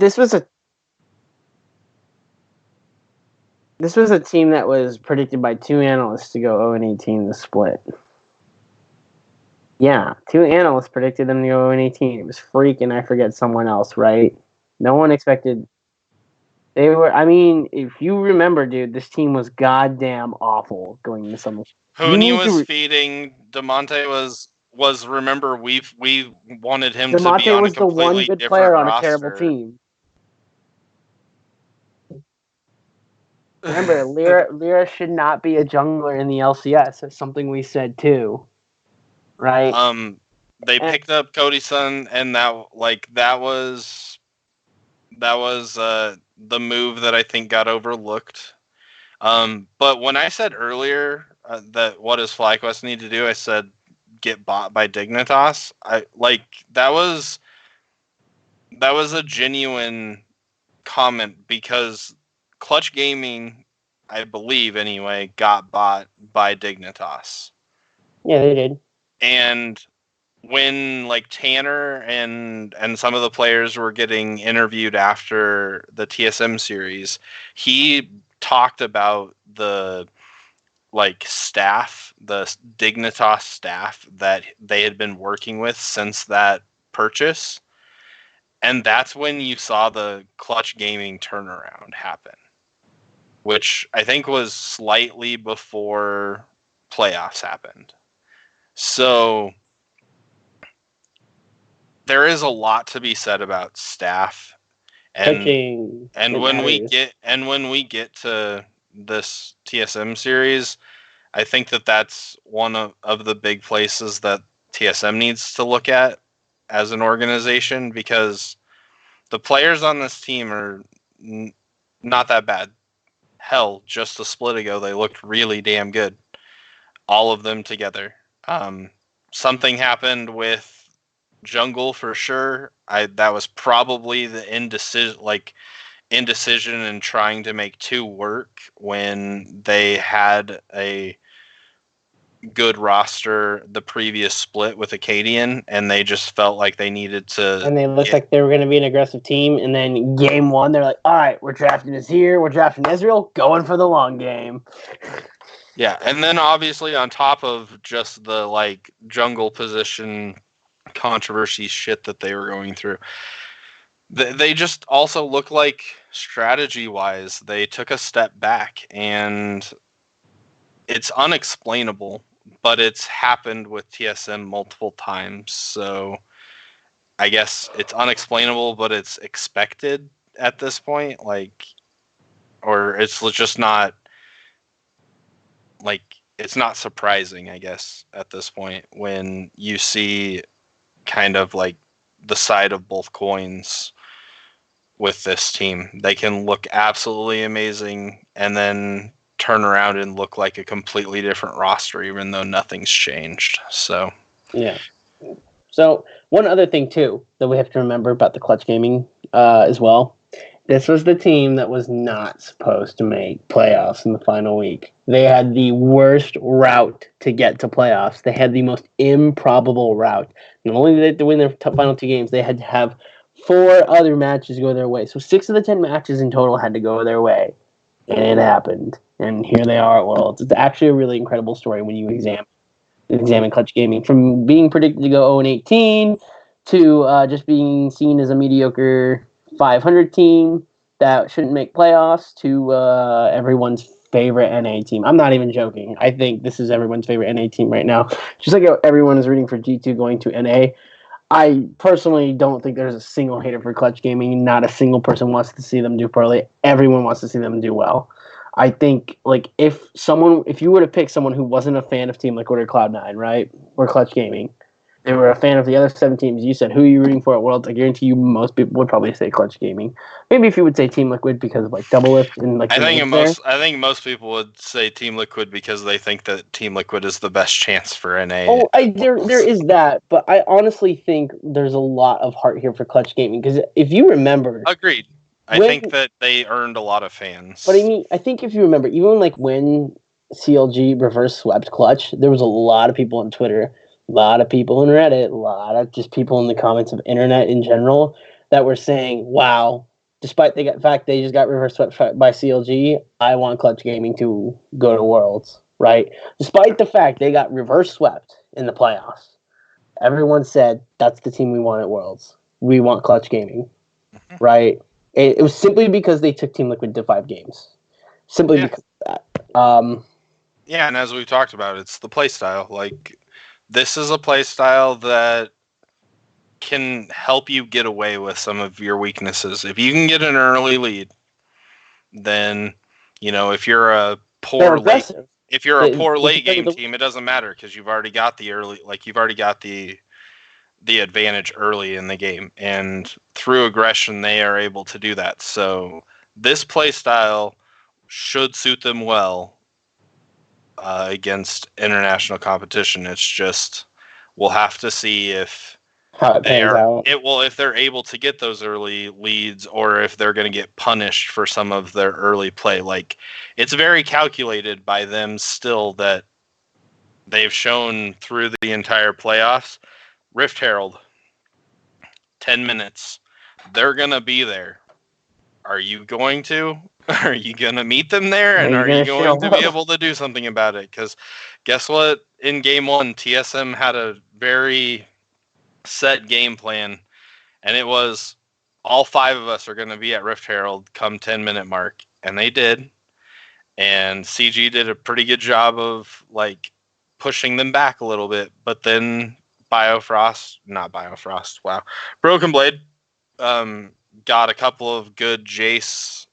this was a team that was predicted by 2 analysts to go 0-18 in the split. Yeah, 2 analysts predicted them to go 0-18. It was Freak and I forget someone else, right? No one expected. They were. I mean, if you remember, dude, this team was goddamn awful going into summer. Hooney was feeding. DeMonte was. Remember, we wanted him to be on a completely different roster. DeMonte was the one good player on a terrible team. Remember, Lyra should not be a jungler in the LCS. That's something we said too, right? They picked up Cody's son, and that was the move that I think got overlooked. But when I said earlier that what does FlyQuest need to do, I said get bought by Dignitas. That was a genuine comment because Clutch Gaming, I believe anyway, got bought by Dignitas. Yeah, they did. And when Tanner and some of the players were getting interviewed after the TSM series, he talked about the staff, the Dignitas staff that they had been working with since that purchase. And that's when you saw the Clutch Gaming turnaround happen, which I think was slightly before playoffs happened. So there is a lot to be said about staff, and when we get to this TSM series, I think that's one of the big places that TSM needs to look at as an organization, because the players on this team are not that bad. Hell, just a split ago, they looked really damn good. All of them together. Something happened with jungle for sure. That was probably the indecision in trying to make 2 work when they had a good roster the previous split with Acadian, and they just felt like they needed to. And they looked like they were going to be an aggressive team, and then game 1, they're like, all right, we're drafting this here, we're drafting Israel, going for the long game. Yeah, and then obviously on top of just the jungle position controversy shit that they were going through, they just also look like strategy-wise they took a step back, and it's unexplainable, but it's happened with TSM multiple times. So I guess it's unexplainable, but it's expected at this point, or it's just not it's not surprising, I guess, at this point when you see kind of the side of both coins with this team. They can look absolutely amazing and then turn around and look like a completely different roster, even though nothing's changed. So yeah. So one other thing too that we have to remember about the Clutch Gaming as well. This was the team that was not supposed to make playoffs in the final week. They had the worst route to get to playoffs. They had the most improbable route. Not only did they win their final 2 games, they had to have 4 other matches go their way. So 6 of the 10 matches in total had to go their way. And it happened. And here they are at Worlds. It's actually a really incredible story when you examine Clutch Gaming. From being predicted to go 0-18 to just being seen as a mediocre 500 team that shouldn't make playoffs to everyone's favorite NA team. I'm not even joking. I think this is everyone's favorite NA team right now. Just like how everyone is rooting for G2 going to NA. I personally don't think there's a single hater for Clutch Gaming. Not a single person wants to see them do poorly. Everyone wants to see them do well. I think if you were to pick someone who wasn't a fan of Team Liquid or Cloud9, right, or Clutch Gaming, they were a fan of the other 7 teams. You said, who are you rooting for at Worlds? I guarantee you most people would probably say Clutch Gaming. Maybe if you would say Team Liquid because of Double Lift and I think most people would say Team Liquid because they think that Team Liquid is the best chance for NA. Oh, there is that, but I honestly think there's a lot of heart here for Clutch Gaming because if you remember, agreed. I think that they earned a lot of fans. But I mean, I think if you remember, even when CLG reverse swept Clutch, there was a lot of people on Twitter, a lot of people on Reddit, a lot of just people in the comments of internet in general that were saying, wow, despite the fact they just got reverse swept by CLG, I want Clutch Gaming to go to Worlds, right? Despite the fact they got reverse swept in the playoffs, everyone said that's the team we want at Worlds. We want Clutch Gaming, right? It was simply because they took Team Liquid to 5 games. Simply because of that. Yeah, and as we've talked about, it's the play style. Like, this is a play style that can help you get away with some of your weaknesses. If you can get an early lead, then, if you're a poor late game team, it doesn't matter because you've already got the advantage early in the game, and through aggression they are able to do that. So this play style should suit them well against international competition. It's just we'll have to see if how it pans out. If they're able to get those early leads, or if they're going to get punished for some of their early play. Like, it's very calculated by them still that they've shown through the entire playoffs. Rift Herald, 10 minutes. They're going to be there. Are you going to? Are you going to meet them there? And are you going to be able to do something about it? Because guess what? In game 1, TSM had a very set game plan, and it was all 5 of us are going to be at Rift Herald come 10-minute mark, and they did. And CG did a pretty good job of pushing them back a little bit, but then Broken Blade got a couple of good Jace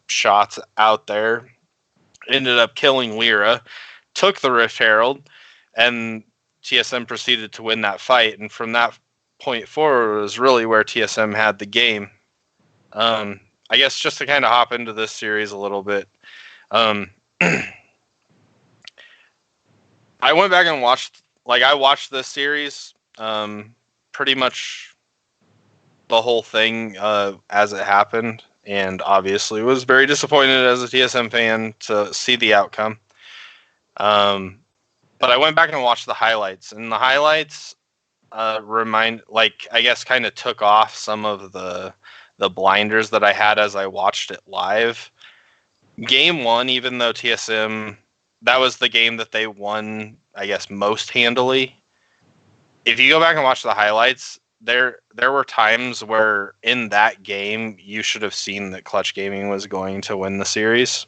shots out there, ended up killing Lyra, took the Rift Herald, and TSM proceeded to win that fight. And from that point forward was really where TSM had the game. I guess just to kind of hop into this series a little bit, I went back and watched this series pretty much the whole thing as it happened, and obviously was very disappointed as a TSM fan to see the outcome. But I went back and watched the highlights, and the highlights kind of took off some of the blinders that I had as I watched it live. Game 1, even though TSM, that was the game that they won, I guess, most handily. If you go back and watch the highlights, there were times where in that game you should have seen that Clutch Gaming was going to win the series.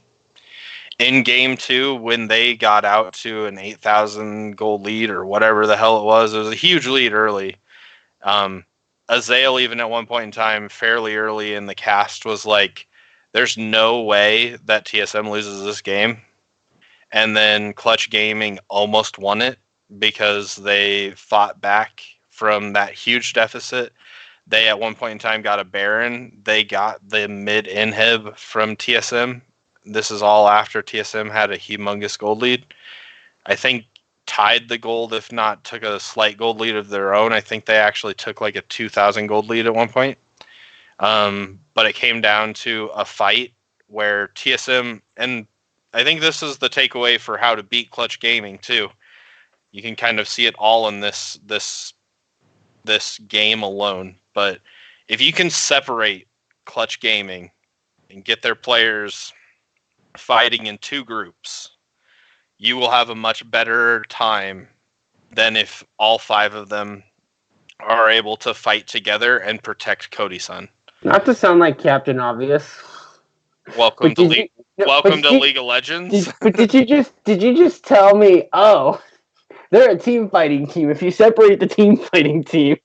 In game 2, when they got out to an 8,000 gold lead or whatever the hell it was a huge lead early. Azael, even at one point in time, fairly early in the cast, was like, there's no way that TSM loses this game. And then Clutch Gaming almost won it because they fought back from that huge deficit. They, at one point in time, got a Baron. They got the mid-inhib from TSM. This is all after TSM had a humongous gold lead. I think tied the gold, if not took a slight gold lead of their own. I think they actually took a 2,000 gold lead at one point. But it came down to a fight where TSM, and I think this is the takeaway for how to beat Clutch Gaming too. You can kind of see it all in this game alone. But if you can separate Clutch Gaming and get their players fighting in 2 groups, you will have a much better time than if all 5 of them are able to fight together and protect Cody-san. Not to sound like Captain Obvious. Welcome to League of Legends. Did you just tell me, oh, they're a team fighting team if you separate the team fighting team?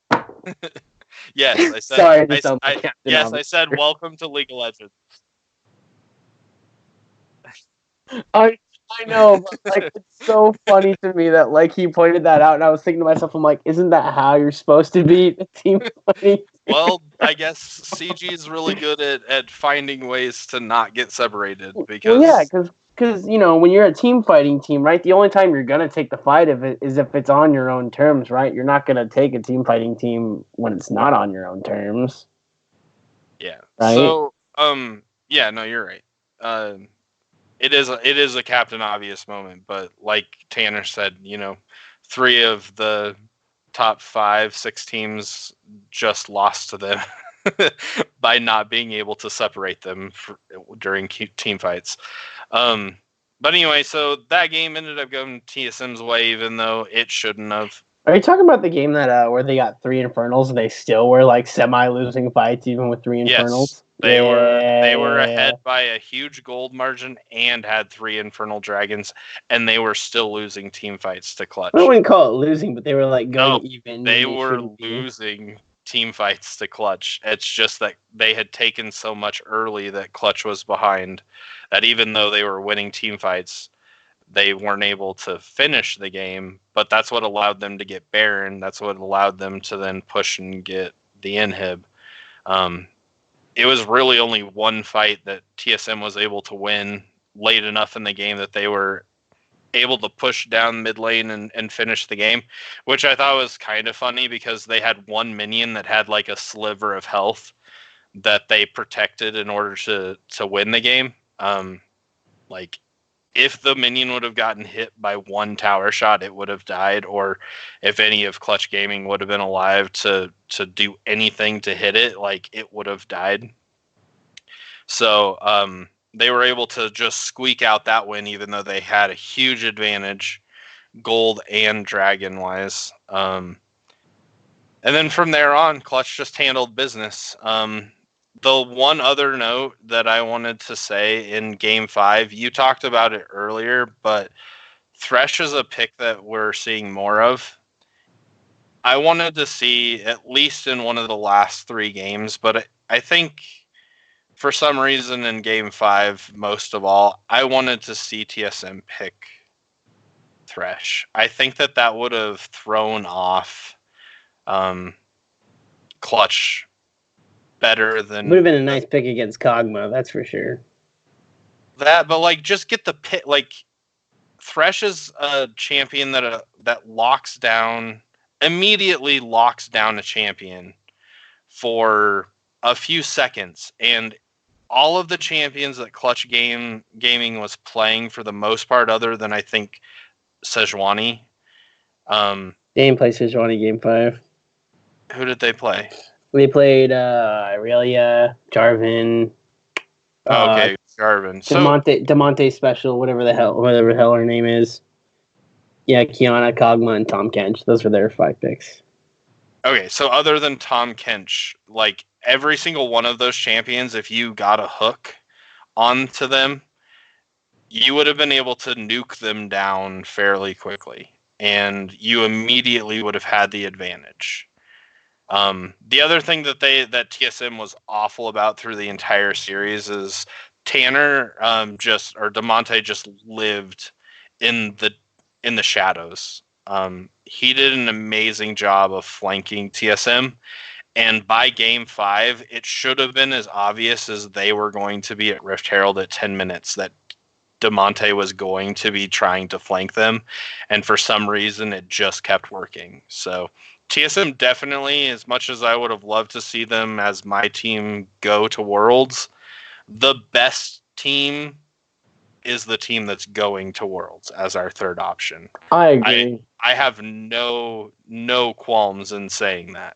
Yes, I said. Sorry to sound like Captain Obvious. I said welcome to League of Legends. I know, but it's so funny to me that he pointed that out, and I was thinking to myself, I'm like, isn't that how you're supposed to beat a team fighting? Well, I guess CG is really good at finding ways to not get separated because because when you're a team fighting team, right? The only time you're gonna take the fight is if it's on your own terms, right? You're not gonna take a team fighting team when it's not on your own terms. Yeah. Right? So, yeah, no, you're right. It is a Captain Obvious moment, but like Tanner said, 3 of the top 5, 6 teams just lost to them. by not being able to separate them during team fights. But anyway, so that game ended up going TSM's way, even though it shouldn't have. Are you talking about the game that where they got 3 Infernals and they still were like semi-losing fights even with 3 Infernals? Yes, they were ahead by a huge gold margin and had 3 Infernal Dragons, and they were still losing team fights to Clutch. I wouldn't call it losing, but they were like going even. They were losing team fights to Clutch. It's just that they had taken so much early that Clutch was behind, that even though they were winning team fights, they weren't able to finish the game. But that's what allowed them to get Baron. That's what allowed them to then push and get the inhib. It was really only one fight that TSM was able to win late enough in the game that they were able to push down mid lane and finish the game, which I thought was kind of funny because they had one minion that had like a sliver of health that they protected in order to win the game. Like if the minion would have gotten hit by one tower shot, it would have died, or if any of Clutch Gaming would have been alive to do anything to hit it, like it would have died. So they were able to just squeak out that win, even though they had a huge advantage, gold and dragon wise. And then from there on, Clutch just handled business. The one other note that I wanted to say in Game 5, you talked about it earlier, but Thresh is a pick that we're seeing more of. I wanted to see, at least in one of the last 3 games, but I think for some reason in Game 5, most of all, I wanted to see TSM pick Thresh. I think that would have thrown off Clutch better than... Would have been a nice pick against Kog'Maw, that's for sure. That, but like, just get the pick. Like, Thresh is a champion that immediately locks down a champion for a few seconds, and all of the champions that Clutch Gaming was playing, for the most part, other than I think Sejuani. They didn't play Sejuani Game 5. Who did they play? They played Aurelia, Jarvan. Okay, Jarvan. Demonte Special, whatever the hell her name is. Yeah, Kiana, Kog'Maw, and Tom Kench. Those were their 5 picks. Okay, so other than Tom Kench, like every single one of those champions, if you got a hook onto them, you would have been able to nuke them down fairly quickly, and you immediately would have had the advantage. The other thing that TSM was awful about through the entire series is Tanner DeMonte just lived in the shadows. He did an amazing job of flanking TSM, and by Game 5, it should have been as obvious as they were going to be at Rift Herald at 10 minutes that DeMonte was going to be trying to flank them, and for some reason it just kept working. So TSM definitely, as much as I would have loved to see them as my team go to Worlds, the best team is the team that's going to Worlds as our third option. I agree. I have no qualms in saying that.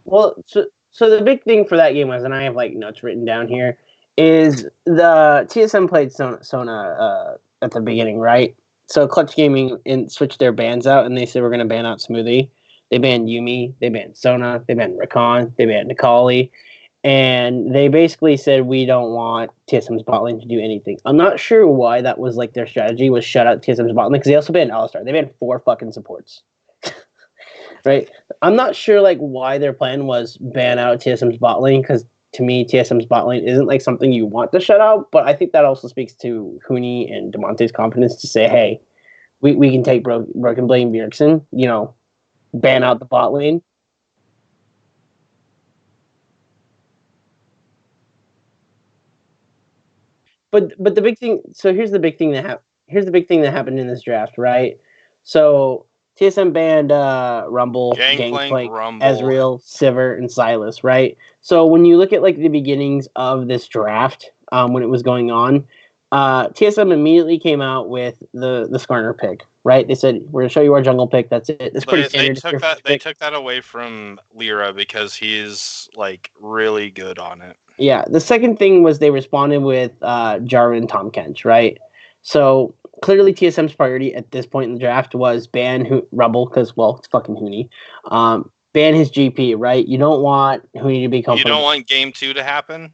Well, so the big thing for that game was, and I have like notes written down here, is the TSM played Sona at the beginning, right? So Clutch Gaming switched their bans out, and they said we're going to ban out Smoothie. They banned Yumi, they banned Sona, they banned Rakan, they banned Nikali, and they basically said we don't want TSM's bot lane to do anything. I'm not sure why that was like their strategy, was shut out TSM's bot lane, because they also banned Alistar. They banned 4 fucking supports. Right? I'm not sure like why their plan was ban out TSM's bot lane, because to me TSM's bot lane isn't like something you want to shut out, but I think that also speaks to Huni and DeMonte's confidence to say, hey, we can take Broken Blade and Bjergsen, ban out the bot lane. But the big thing. So here's the big thing that happened in this draft, right? So TSM banned Rumble, Gangplank, Rumble, Ezreal, Sivir, and Silas, right? So when you look at like the beginnings of this draft, when it was going on, TSM immediately came out with the Skarner pick, right? They said, we're going to show you our jungle pick. That's it. It's pretty standard. They took that away from Lyra because he's like really good on it. Yeah. The second thing was they responded with Jarvan Tom Kench, right? So clearly TSM's priority at this point in the draft was ban Rumble because, well, it's fucking Huni. Ban his GP, right? You don't want Huni to be comfortable. You don't want game 2 to happen?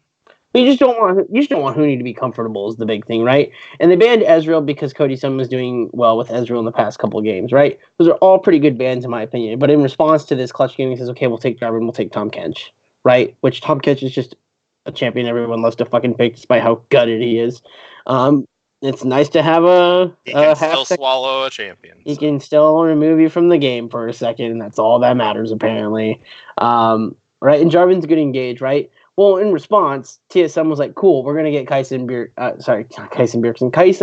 But you just don't want Huni to be comfortable is the big thing, right? And they banned Ezreal because Cody Sun was doing well with Ezreal in the past couple of games, right? Those are all pretty good bans in my opinion. But in response to this, Clutch Gaming says, okay, we'll take Jarvan, we'll take Tom Kench, right? Which Tom Kench is just a champion everyone loves to fucking pick despite how gutted he is. It's nice to have he can still swallow a champion. He can still remove you from the game for a second, and that's all that matters apparently. Right? And Jarvan's good engage, right? Well, in response, TSM was like, cool, we're going to get Kai'Sa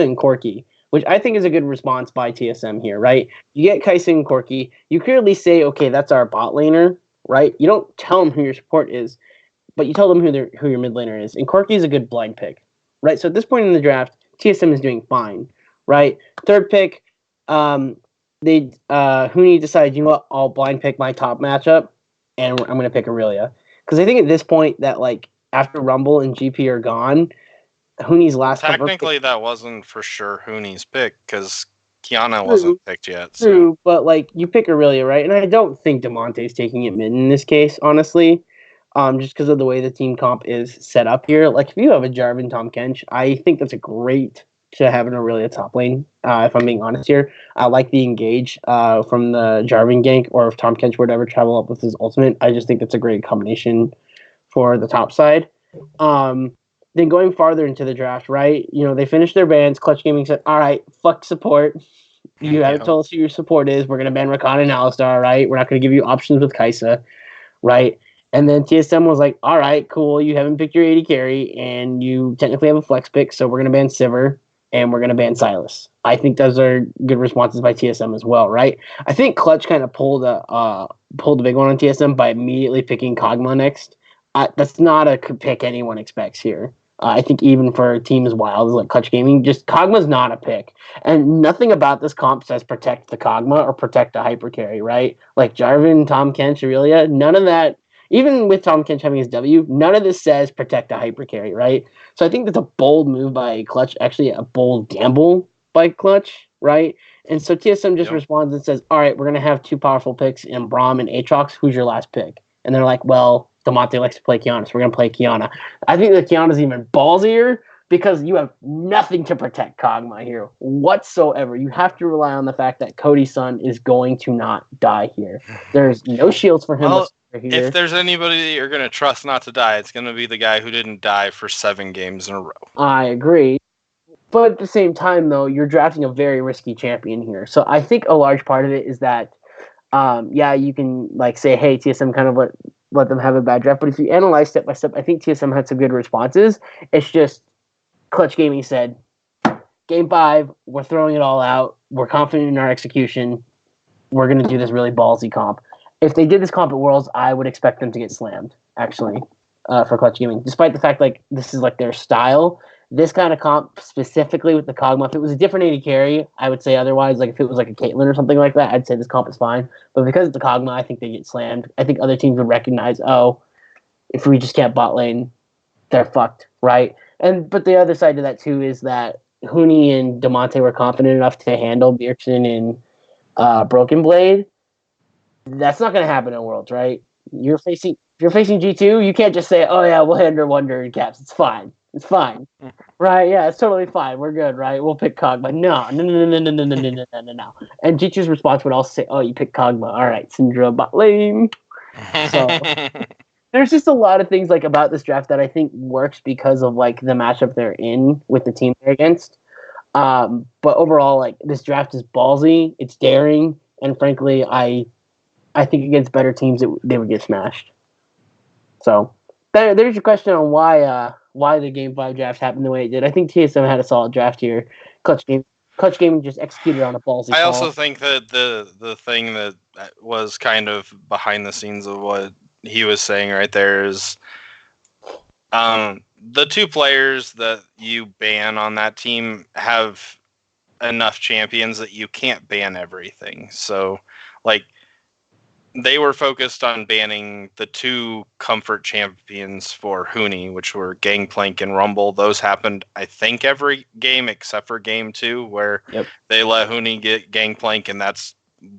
and Corki, which I think is a good response by TSM here, right? You get Kai'Sa and Corki, you clearly say, okay, that's our bot laner, right? You don't tell them who your support is, but you tell them who your mid laner is. And Corki is a good blind pick, right? So at this point in the draft, TSM is doing fine, right? Third pick, Huni decided, you know what, I'll blind pick my top matchup, and I'm going to pick Aurelia. Because I think at this point that, like, after Rumble and GP are gone, Huni's last... Technically, that wasn't for sure Huni's pick, because Kiana wasn't picked yet. So. True, but, like, you pick Aurelia, right? And I don't think Damonte's taking it mid in this case, honestly. Just because of the way the team comp is set up here. Like, if you have a Jarvan Tom Kench, I think that's a great to have an Aurelia top lane, if I'm being honest here. I like the engage from the Jarvan gank, or if Tom Kench were to ever travel up with his ultimate. I just think that's a great combination for the top side. Then going farther into the draft, right? You know, they finished their bans. Clutch Gaming said, all right, fuck support. You haven't told us who your support is. We're going to ban Rakan and Alistar, right? We're not going to give you options with Kai'Sa, right? And then TSM was like, all right, cool, you haven't picked your 80 carry, and you technically have a flex pick, so we're going to ban Sivir, and we're going to ban Silas. I think those are good responses by TSM as well, right? I think Clutch kind of pulled the big one on TSM by immediately picking Kog'Maw next. That's not a pick anyone expects here. I think even for teams wild like Clutch Gaming, just Kog'Maw's not a pick. And nothing about this comp says protect the Kog'Maw or protect the hyper carry, right? Like Jarvan, Tom Kench, Aurelia, none of that. Even with Tom Kench having his W, none of this says protect a hyper carry, right? So I think that's a bold move by Clutch, actually a bold gamble by Clutch, right? And so TSM just responds and says, all right, we're going to have two powerful picks in Braum and Aatrox. Who's your last pick? And they're like, well, Damonte likes to play Kiana, so we're going to play Kiana. I think that Kiana's even ballsier because you have nothing to protect Kog'Maw here whatsoever. You have to rely on the fact that Cody Sun is going to not die here. There's no shields for him. If there's anybody that you're going to trust not to die, it's going to be the guy who didn't die for 7 games in a row. I agree. But at the same time, though, you're drafting a very risky champion here. So I think a large part of it is that, you can like say, hey, TSM kind of let them have a bad draft. But if you analyze step by step, I think TSM had some good responses. It's just Clutch Gaming said, Game 5, we're throwing it all out. We're confident in our execution. We're going to do this really ballsy comp. If they did this comp at Worlds, I would expect them to get slammed, actually, for Clutch Gaming. Despite the fact, like, this is, like, their style. This kind of comp, specifically with the Kog'Maw, if it was a different 80 carry, I would say otherwise. Like, if it was, like, a Caitlyn or something like that, I'd say this comp is fine. But because it's the Kog'Maw, I think they get slammed. I think other teams would recognize, if we just can't bot lane, they're fucked, right? But the other side to that, too, is that Huni and Damonte were confident enough to handle Bjergsen and Broken Blade. That's not going to happen in Worlds, right? If you're facing G2, you can't just say, oh, yeah, we'll handle Wonder and Caps. It's fine. It's fine. Right? Yeah, it's totally fine. We're good, right? We'll pick Kog'Maw. No. And G2's response would also say, oh, you pick Kog'Maw. All right, Syndra bot lane. So there's just a lot of things like about this draft that I think works because of like the matchup they're in with the team they're against. But overall, like this draft is ballsy. It's daring. And frankly, I think against better teams, they would get smashed. So there's your question on why why the Game 5 draft happened the way it did. I think TSM had a solid draft here. Clutch Gaming just executed on a ballsy I call. also think that the thing that was kind of behind the scenes of what he was saying right there is the two players that you ban on that team have enough champions that you can't ban everything. So, like, they were focused on banning the two comfort champions for Huni, which were Gangplank and Rumble. Those happened, I think, every game except for game 2, where they let Huni get Gangplank, and that's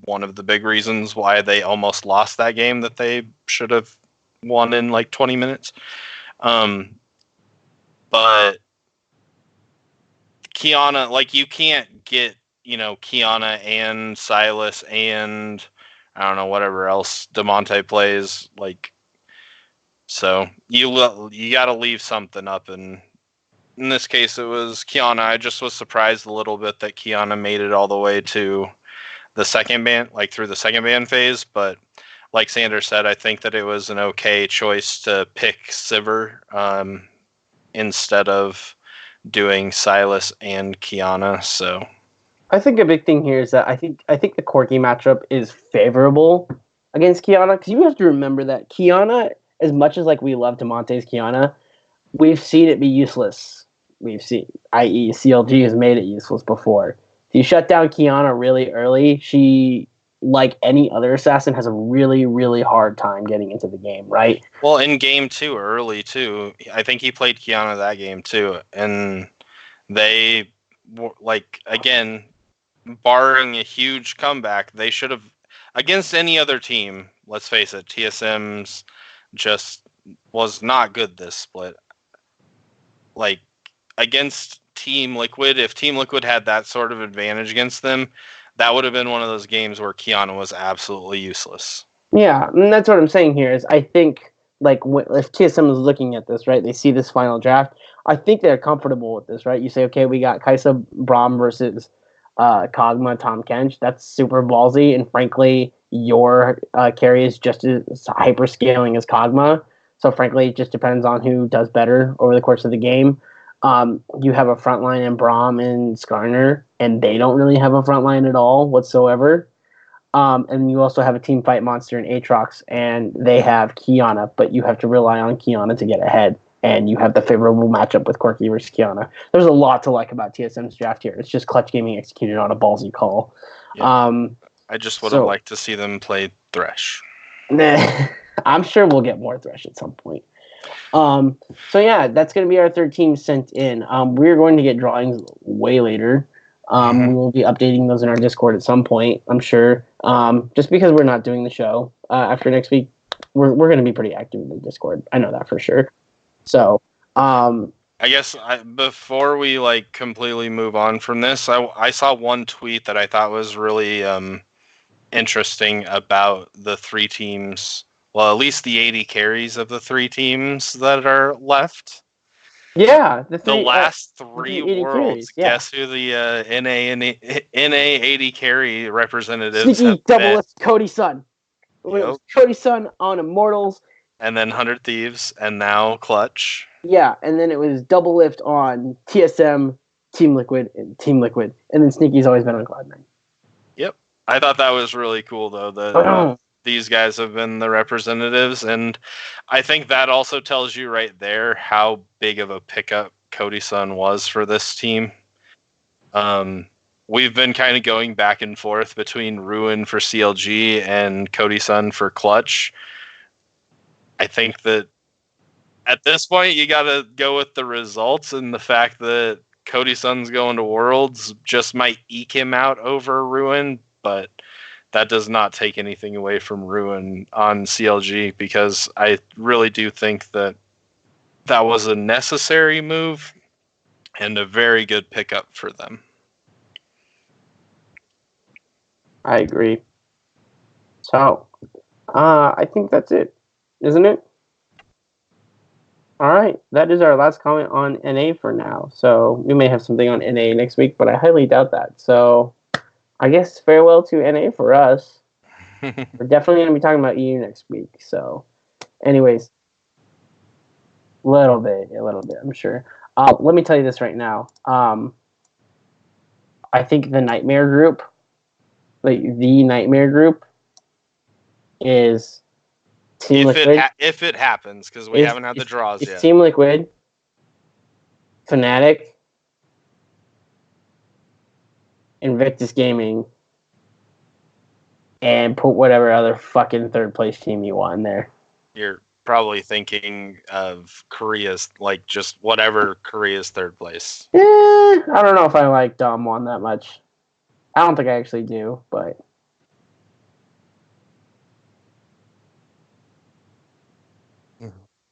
one of the big reasons why they almost lost that game that they should have won in like 20 minutes. But Kiana, like, you can't get, Kiana and Silas and I don't know, whatever else DeMonte plays, like, so you got to leave something up, and in this case it was Kiana. I just was surprised a little bit that Kiana made it all the way to the second ban, like through the second ban phase, but like Sanders said, I think that it was an okay choice to pick Sivir instead of doing Silas and Kiana, so... I think a big thing here is that I think the Corki matchup is favorable against Kiana, because you have to remember that Kiana, as much as like we love DeMonte's Kiana, we've seen it be useless. We've seen, i.e., CLG has made it useless before. If you shut down Kiana really early, she, like any other assassin, has a really, really hard time getting into the game, right? Well, in game 2 early too, I think he played Kiana that game too, and they, like, again, barring a huge comeback, they should have, against any other team, let's face it, TSM's just was not good this split. Like, against Team Liquid, if Team Liquid had that sort of advantage against them, that would have been one of those games where Kiana was absolutely useless. Yeah, and that's what I'm saying here is I think, like, if TSM is looking at this, right, they see this final draft, I think they're comfortable with this, right? You say, okay, we got Kaisa Braum versus Kog'Maw, Tom Kench. That's super ballsy, and frankly, your carry is just as hyper scaling as Kog'Maw. So frankly, it just depends on who does better over the course of the game. You have a front line in Braum and Skarner, and they don't really have a front line at all whatsoever. And you also have a team fight monster in Aatrox, and they have Kiana, but you have to rely on Kiana to get ahead. And you have the favorable matchup with Corki versus Kiana. There's a lot to like about TSM's draft here. It's just Clutch Gaming executed on a ballsy call. Yeah. I just would have liked to see them play Thresh. I'm sure we'll get more Thresh at some point. So yeah, that's going to be our third team sent in. We're going to get drawings way later. We will be updating those in our Discord at some point, I'm sure. Just because we're not doing the show after next week, we're going to be pretty active in the Discord. I know that for sure. So, I guess before we like completely move on from this, I saw one tweet that I thought was really interesting about the three teams. Well, at least the 80 carries of the three teams that are left. Yeah, the last three worlds. Carries, yeah. Guess who the NA 80 carry representatives Sneaky have double been? lift Cody Sun. It was Cody Sun on Immortals. And then 100 Thieves, and now Clutch. Yeah, and then it was double lift on TSM, Team Liquid, and then Sneaky's always been on Cloud9. Yep. I thought that was really cool, though, that these guys have been the representatives, and I think that also tells you right there how big of a pickup Cody Sun was for this team. We've been kind of going back and forth between Ruin for CLG and Cody Sun for Clutch. I think that at this point, you got to go with the results, and the fact that Cody Sun's going to Worlds just might eke him out over Ruin, but that does not take anything away from Ruin on CLG, because I really do think that that was a necessary move and a very good pickup for them. I agree. So, I think that's it, isn't it? All right, that is our last comment on NA for now. So we may have something on NA next week, but I highly doubt that. So I guess farewell to NA for us. We're definitely going to be talking about EU next week. So anyways, A little bit, I'm sure. Let me tell you this right now. I think the Nightmare Group, like the Nightmare Group, is Team Liquid. If it happens, because we haven't had the draws yet. Team Liquid, Fnatic, Invictus Gaming, and put whatever other fucking third place team you want in there. You're probably thinking of Korea's, like, just whatever Korea's third place. I don't know if I like Damwon that much. I don't think I actually do, but...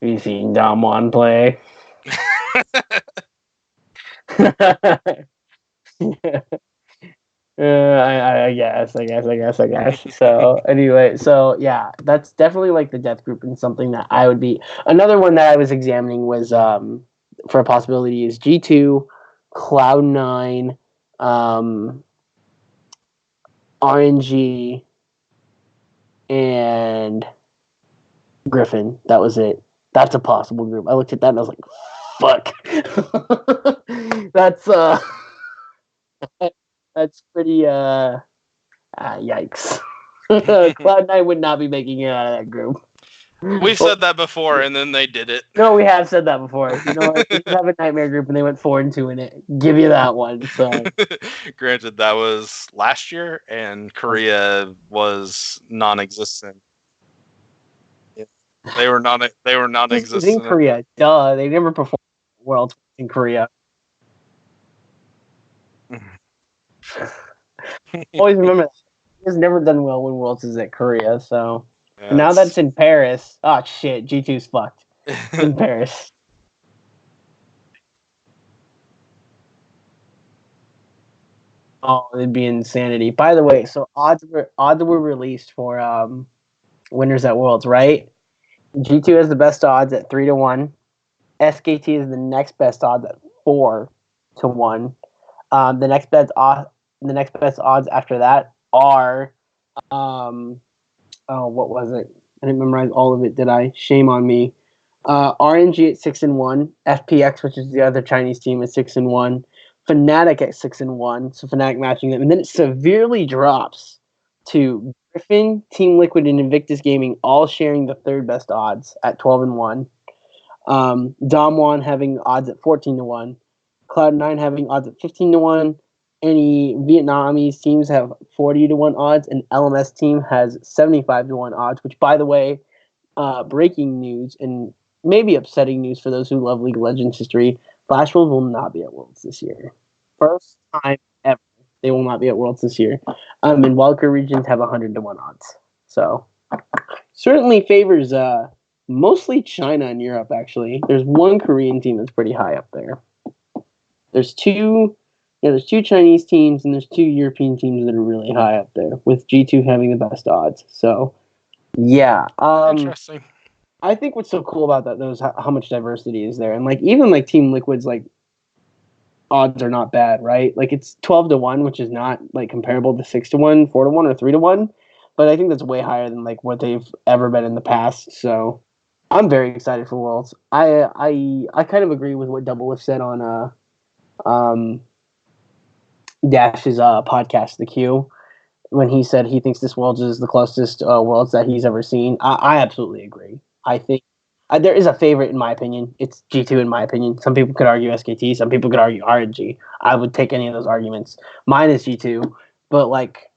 You seen Damwon play? I guess. So anyway, yeah, that's definitely like the death group and something that I would be. Another one that I was examining was for a possibility is G2, Cloud9, RNG, and Griffin. That was it. That's a possible group. I looked at that and I was like, fuck. That's pretty yikes. Cloud9 would not be making it out of that group. We've said that before, and then they did it. No, we have said that before. You know what? We have a Nightmare group, and they went 4-2 in it. Give you that one. So, granted, that was last year, and Korea was non-existent. They were non-existent in Korea. Duh, they never performed Worlds in Korea. Always remember that. He's never done well when Worlds is at Korea, so now that's in Paris. Oh shit, G2's fucked. In Paris. Oh, it'd be insanity. By the way, so odds were released for winners at Worlds, right? G2 has the best odds at 3-1. SKT is the next best odds at 4-1. The next best odds after that are what was it? I didn't memorize all of it, did I? Shame on me. RNG at 6-1, FPX, which is the other Chinese team, at 6-1, Fnatic at 6-1, so Fnatic matching them, and then it severely drops to Griffin, Team Liquid, and Invictus Gaming all sharing the third best odds at 12-1. Damwon having odds at 14-1, Cloud9 having odds at 15-1. Any Vietnamese teams have 40-1 odds, and LMS team has 75-1 odds. Which, by the way, breaking news and maybe upsetting news for those who love League of Legends history: Flash World will not be at Worlds this year. First time ever, they will not be at Worlds this year. And wildcard regions have 100-1 odds. So certainly favors mostly China and Europe. Actually, there's one Korean team that's pretty high up there. There's two Chinese teams and there's two European teams that are really high up there, with G2 having the best odds. So, yeah. Interesting. I think what's so cool about that, though, is how much diversity is there. And, like, even, like, Team Liquid's, like, odds are not bad, right? Like, it's 12-1, which is not, like, comparable to 6-1, 4-1, or 3-1. But I think that's way higher than, like, what they've ever been in the past. So, I'm very excited for Worlds. I kind of agree with what Doublelift said on Dash's podcast, The Q, when he said he thinks this Worlds is the closest Worlds that he's ever seen. I absolutely agree. I think there is a favorite in my opinion. It's G2 in my opinion. Some people could argue SKT. Some people could argue RNG. I would take any of those arguments. Mine is G2, but like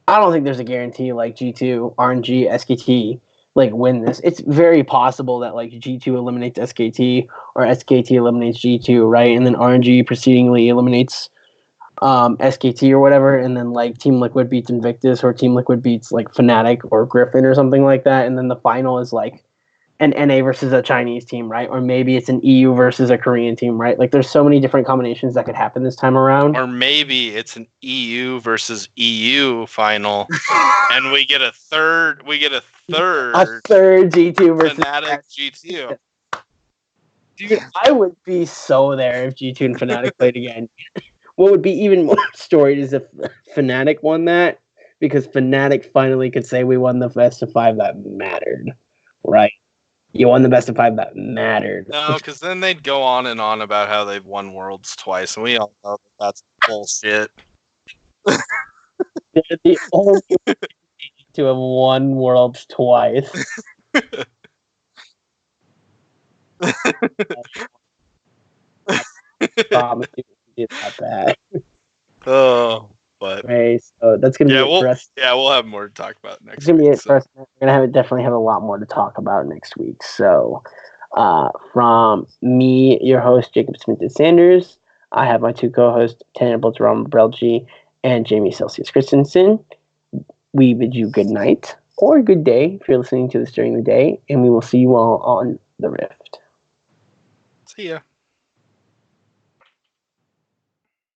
I don't think there's a guarantee like G2, RNG, SKT like win this. It's very possible that like G2 eliminates SKT or SKT eliminates G2, right? And then RNG proceedingly eliminates SKT or whatever, and then like Team Liquid beats Invictus, or Team Liquid beats like Fnatic or Griffin or something like that, and then the final is like an NA versus a Chinese team, right? Or maybe it's an EU versus a Korean team, right? Like there's so many different combinations that could happen this time around. Or maybe it's an EU versus EU final, and we get a third a third G2 versus Fnatic G2. Dude, I would be so there if G2 and Fnatic played again. What would be even more storied is if Fnatic won that, because Fnatic finally could say we won the best of 5 that mattered, right? You won the best of 5 that mattered. No, because then they'd go on and on about how they've won Worlds twice, and we all know that's bullshit. They're the only to have won Worlds twice. I promise you it's not bad. Oh, but Okay, so that's gonna be it for us. Yeah, we'll have more to talk about next It's gonna week. be it for us. We're gonna definitely have a lot more to talk about next week. So, from me, your host Jacob Sminted Sanders, I have my 2 co-hosts, Tanner Blitzerama Brelje and Jamie Selceus Christensen. We bid you good night or good day if you're listening to this during the day, and we will see you all on the Rift. See ya.